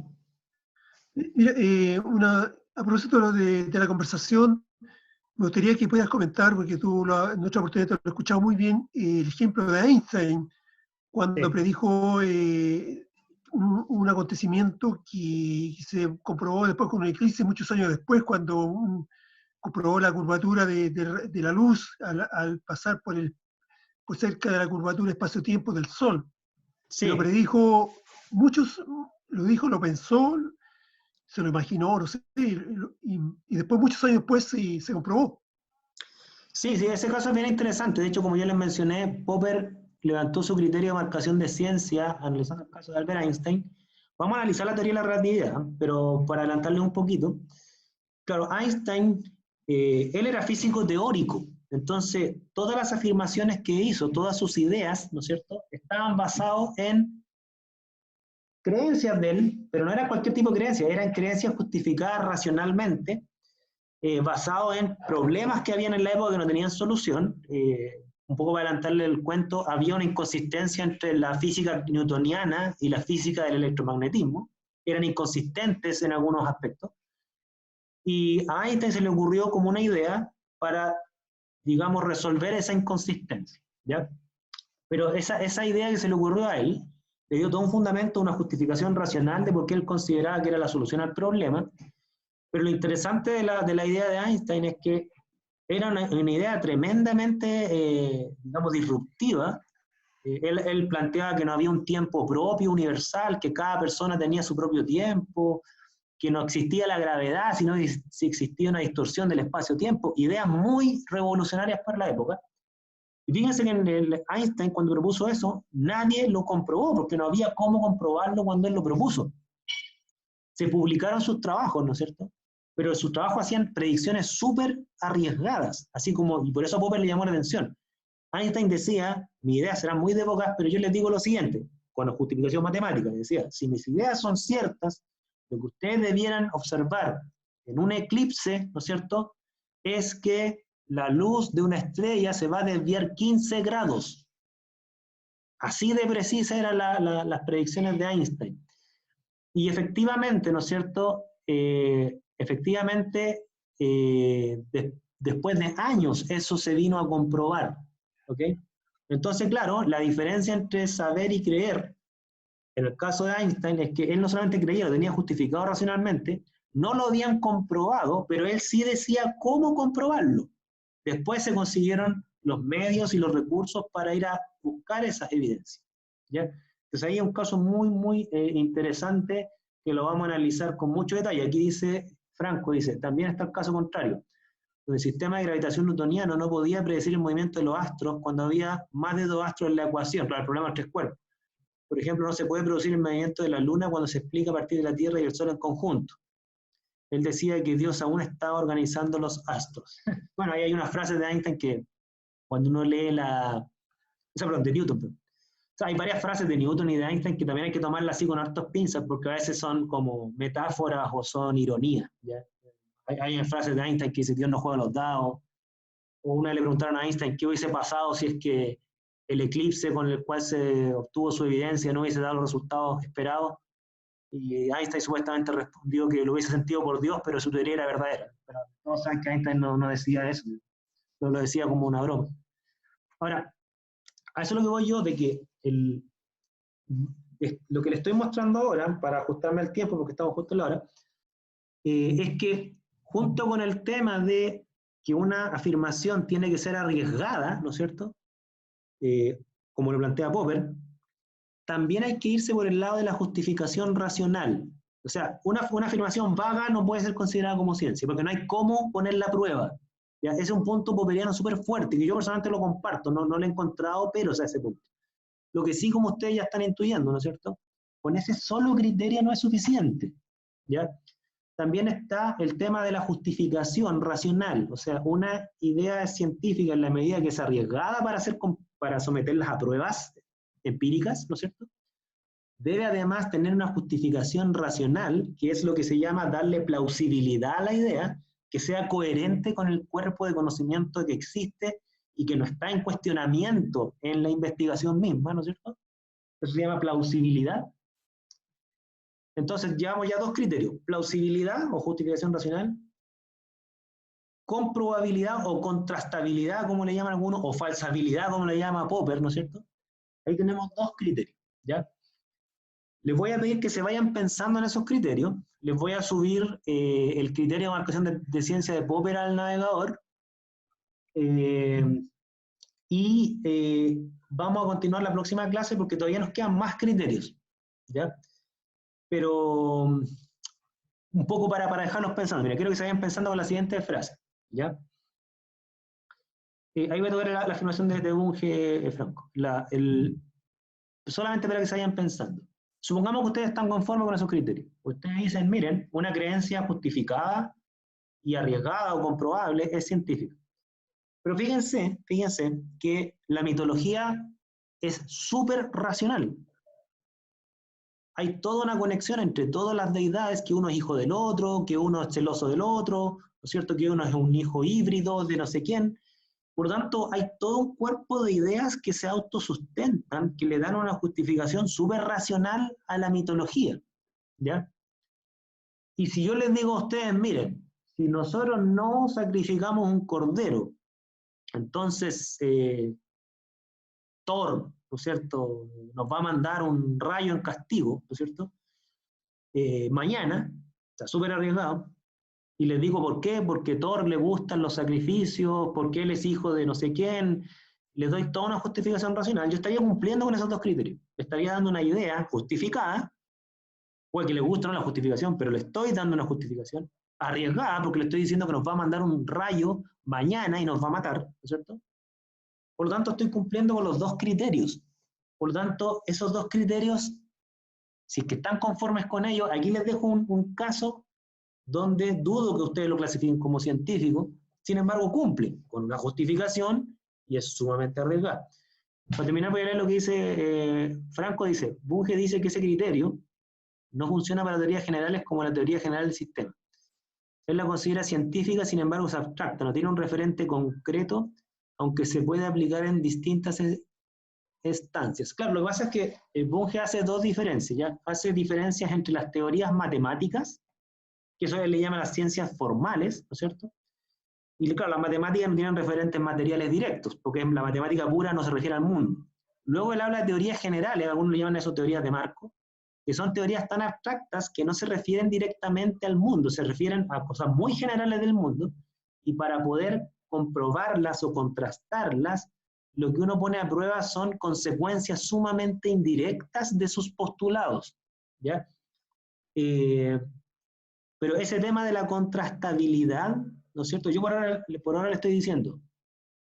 mira, a propósito de la conversación, me gustaría que puedas comentar, porque tú en otra oportunidad te lo he escuchado muy bien, el ejemplo de Einstein, cuando Sí, predijo un acontecimiento que se comprobó después con un eclipse muchos años después, cuando comprobó la curvatura de la luz al pasar por cerca de la curvatura espacio-tiempo del Sol. Se lo sí, predijo, muchos lo dijo, lo pensó, se lo imaginó, no sé, y después, muchos años después, se comprobó. sí, sí, ese caso es bien interesante. De hecho, como ya les mencioné, Popper levantó su criterio de marcación de ciencia analizando el caso de Albert Einstein. Vamos a analizar la teoría de la relatividad, pero para adelantarles un poquito. Claro, Einstein, él era físico teórico, entonces todas las afirmaciones que hizo, todas sus ideas, ¿no es cierto?, estaban basadas en creencias de él, pero no era cualquier tipo de creencia, eran creencias justificadas racionalmente, basado en problemas que habían en la época que no tenían solución. Un poco para adelantarle el cuento, había una inconsistencia entre la física newtoniana y la física del electromagnetismo, eran inconsistentes en algunos aspectos, y a Einstein se le ocurrió como una idea para, digamos, resolver esa inconsistencia, ¿ya? Pero esa idea que se le ocurrió a él, le dio todo un fundamento, una justificación racional de por qué él consideraba que era la solución al problema. Pero lo interesante de la idea de Einstein es que era una idea tremendamente, digamos, disruptiva. Él planteaba que no había un tiempo propio, universal, que cada persona tenía su propio tiempo, que no existía la gravedad, sino que si existía una distorsión del espacio-tiempo. Ideas muy revolucionarias para la época. Y fíjense que en Einstein, cuando propuso eso, nadie lo comprobó, porque no había cómo comprobarlo cuando él lo propuso. Se publicaron sus trabajos, ¿no es cierto? Pero sus trabajos hacían predicciones súper arriesgadas, así como, y por eso a Popper le llamó la atención. Einstein decía, mi idea será muy de épocas, pero yo les digo lo siguiente, con la justificación matemática, decía, si mis ideas son ciertas, lo que ustedes debieran observar en un eclipse, ¿no es cierto?, es que la luz de una estrella se va a desviar 15 grados. Así de precisas eran las predicciones de Einstein. Y efectivamente, ¿no es cierto? Efectivamente, después de años eso se vino a comprobar. ¿Ok? Entonces, claro, la diferencia entre saber y creer, en el caso de Einstein, es que él no solamente creía, lo tenía justificado racionalmente, no lo habían comprobado, pero él sí decía cómo comprobarlo. Después se consiguieron los medios y los recursos para ir a buscar esas evidencias, ¿ya? Entonces ahí hay un caso muy interesante que lo vamos a analizar con mucho detalle. Aquí dice, Franco dice, también está el caso contrario, donde el sistema de gravitación newtoniano no podía predecir el movimiento de los astros cuando había más de 2 astros en la ecuación, claro, el problema de los 3 cuerpos. Por ejemplo, no se puede producir el movimiento de la Luna cuando se explica a partir de la Tierra y el Sol en conjunto. Él decía que Dios aún estaba organizando los astros. Bueno, ahí hay una frase de Einstein que cuando uno lee de Newton. O sea, hay varias frases de Newton y de Einstein que también hay que tomarlas así con hartos pinzas porque a veces son como metáforas o son ironías, ¿ya? Hay frases de Einstein que dice Dios no juega los dados. O una le preguntaron a Einstein qué hubiese pasado si es que el eclipse con el cual se obtuvo su evidencia no hubiese dado los resultados esperados. Y Einstein supuestamente respondió que lo hubiese sentido por Dios, pero su teoría era verdadera. Pero todos saben que Einstein no decía eso, no lo decía como una broma. Ahora, a eso es lo que voy yo, de que lo que le estoy mostrando ahora, para ajustarme al tiempo, porque estamos justo en la hora, es que junto con el tema de que una afirmación tiene que ser arriesgada, ¿no es cierto? Como lo plantea Popper, también hay que irse por el lado de la justificación racional. O sea, una afirmación vaga no puede ser considerada como ciencia, porque no hay cómo ponerla a prueba. ¿Ya? Ese es un punto popperiano súper fuerte, que yo personalmente lo comparto, no lo he encontrado peros a ese punto. Lo que sí, como ustedes ya están intuyendo, ¿no es cierto? Con ese solo criterio no es suficiente, ¿ya? También está el tema de la justificación racional, o sea, una idea científica en la medida que es arriesgada para someterlas a pruebas empíricas, ¿no es cierto? Debe además tener una justificación racional, que es lo que se llama darle plausibilidad a la idea, que sea coherente con el cuerpo de conocimiento que existe y que no está en cuestionamiento en la investigación misma, ¿no es cierto? Eso se llama plausibilidad. Entonces llevamos ya 2 criterios, plausibilidad o justificación racional, comprobabilidad o contrastabilidad, como le llaman algunos, o falsabilidad, como le llama Popper, ¿no es cierto? Ahí tenemos 2 criterios, ¿ya? Les voy a pedir que se vayan pensando en esos criterios, les voy a subir el criterio de marcación de ciencia de Popper al navegador, y vamos a continuar la próxima clase porque todavía nos quedan más criterios, ¿ya? Pero un poco para dejarlos pensando. Mira, quiero que se vayan pensando con la siguiente frase, ¿ya? Ahí voy a tocar la afirmación de Bunge, Franco. Solamente para que se vayan pensando. Supongamos que ustedes están conformes con esos criterios. Ustedes dicen, miren, una creencia justificada y arriesgada o comprobable es científica. Pero fíjense que la mitología es súper racional. Hay toda una conexión entre todas las deidades, que uno es hijo del otro, que uno es celoso del otro, ¿no es cierto? Que uno es un hijo híbrido de no sé quién. Por lo tanto, hay todo un cuerpo de ideas que se autosustentan, que le dan una justificación súper racional a la mitología, ¿ya? Y si yo les digo a ustedes, miren, si nosotros no sacrificamos un cordero, entonces Thor, ¿no es cierto?, nos va a mandar un rayo en castigo, ¿no es cierto?, mañana, está súper arriesgado, y les digo por qué, porque a Thor le gustan los sacrificios, porque él es hijo de no sé quién, les doy toda una justificación racional, yo estaría cumpliendo con esos 2 criterios, estaría dando una idea justificada, puede que le guste o no la justificación, pero le estoy dando una justificación arriesgada, porque le estoy diciendo que nos va a mandar un rayo mañana y nos va a matar, ¿no es cierto? Por lo tanto, estoy cumpliendo con los 2 criterios. Por lo tanto, esos 2 criterios, si es que están conformes con ellos, aquí les dejo un caso donde dudo que ustedes lo clasifiquen como científico, sin embargo cumplen con una justificación y es sumamente arriesgado. Para terminar, voy a leer lo que dice Franco, dice, Bunge dice que ese criterio no funciona para teorías generales como la teoría general del sistema. Él la considera científica, sin embargo es abstracta, no tiene un referente concreto, aunque se puede aplicar en distintas estancias. Claro, lo que pasa es que Bunge hace 2 diferencias, ¿ya? Hace diferencias entre las teorías matemáticas, que eso le llama las ciencias formales, ¿no es cierto? Y claro, las matemáticas no tienen referentes materiales directos, porque la matemática pura no se refiere al mundo. Luego él habla de teorías generales, algunos le llaman eso teorías de marco, que son teorías tan abstractas que no se refieren directamente al mundo, se refieren a cosas muy generales del mundo, y para poder comprobarlas o contrastarlas, lo que uno pone a prueba son consecuencias sumamente indirectas de sus postulados, ¿ya? Pero ese tema de la contrastabilidad, ¿no es cierto? Yo por ahora le estoy diciendo,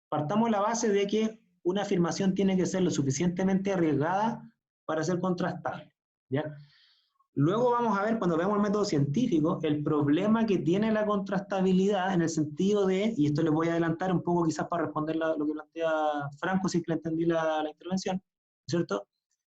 partamos la base de que una afirmación tiene que ser lo suficientemente arriesgada para ser contrastable, ¿ya? Luego vamos a ver, cuando veamos el método científico, el problema que tiene la contrastabilidad en el sentido de, y esto les voy a adelantar un poco quizás para responder lo que plantea Franco, si es que le entendí la intervención, ¿cierto?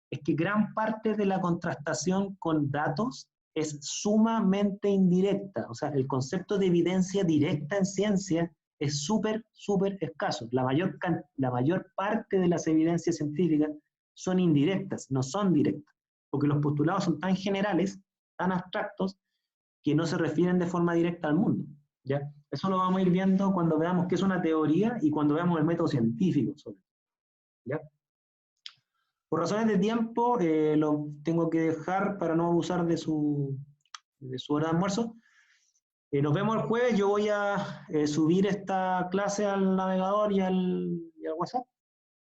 Es que gran parte de la contrastación con datos es sumamente indirecta, o sea, el concepto de evidencia directa en ciencia es súper, súper escaso. La mayor parte de las evidencias científicas son indirectas, no son directas, porque los postulados son tan generales, tan abstractos, que no se refieren de forma directa al mundo, ¿ya? Eso lo vamos a ir viendo cuando veamos qué es una teoría y cuando veamos el método científico sobre eso, ¿ya? Por razones de tiempo, lo tengo que dejar para no abusar de su hora de almuerzo. Nos vemos el jueves. Yo voy a subir esta clase al navegador y al WhatsApp.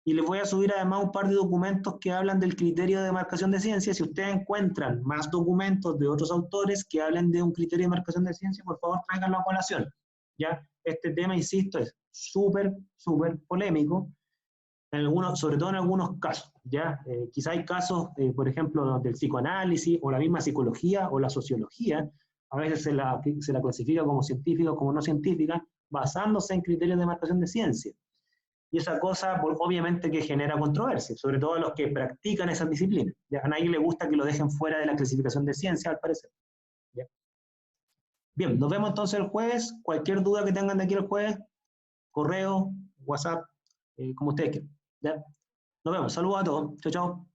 Y les voy a subir además un par de documentos que hablan del criterio de demarcación de ciencia. Si ustedes encuentran más documentos de otros autores que hablen de un criterio de demarcación de ciencia, por favor tráiganlo a colación. ¿Ya? Este tema, insisto, es súper, súper polémico, sobre todo en algunos casos. ¿Ya? Quizá hay casos, por ejemplo, del psicoanálisis o la misma psicología o la sociología, a veces se la clasifica como científica o como no científica, basándose en criterios de demarcación de ciencia. Y esa cosa, obviamente, que genera controversia, sobre todo a los que practican esas disciplinas. ¿Ya? A nadie le gusta que lo dejen fuera de la clasificación de ciencia, al parecer. ¿Ya? Bien, nos vemos entonces el jueves. Cualquier duda que tengan de aquí el jueves, correo, WhatsApp, como ustedes quieran. ¿Ya? Nos vemos. Saludos a todos. Chao, chao.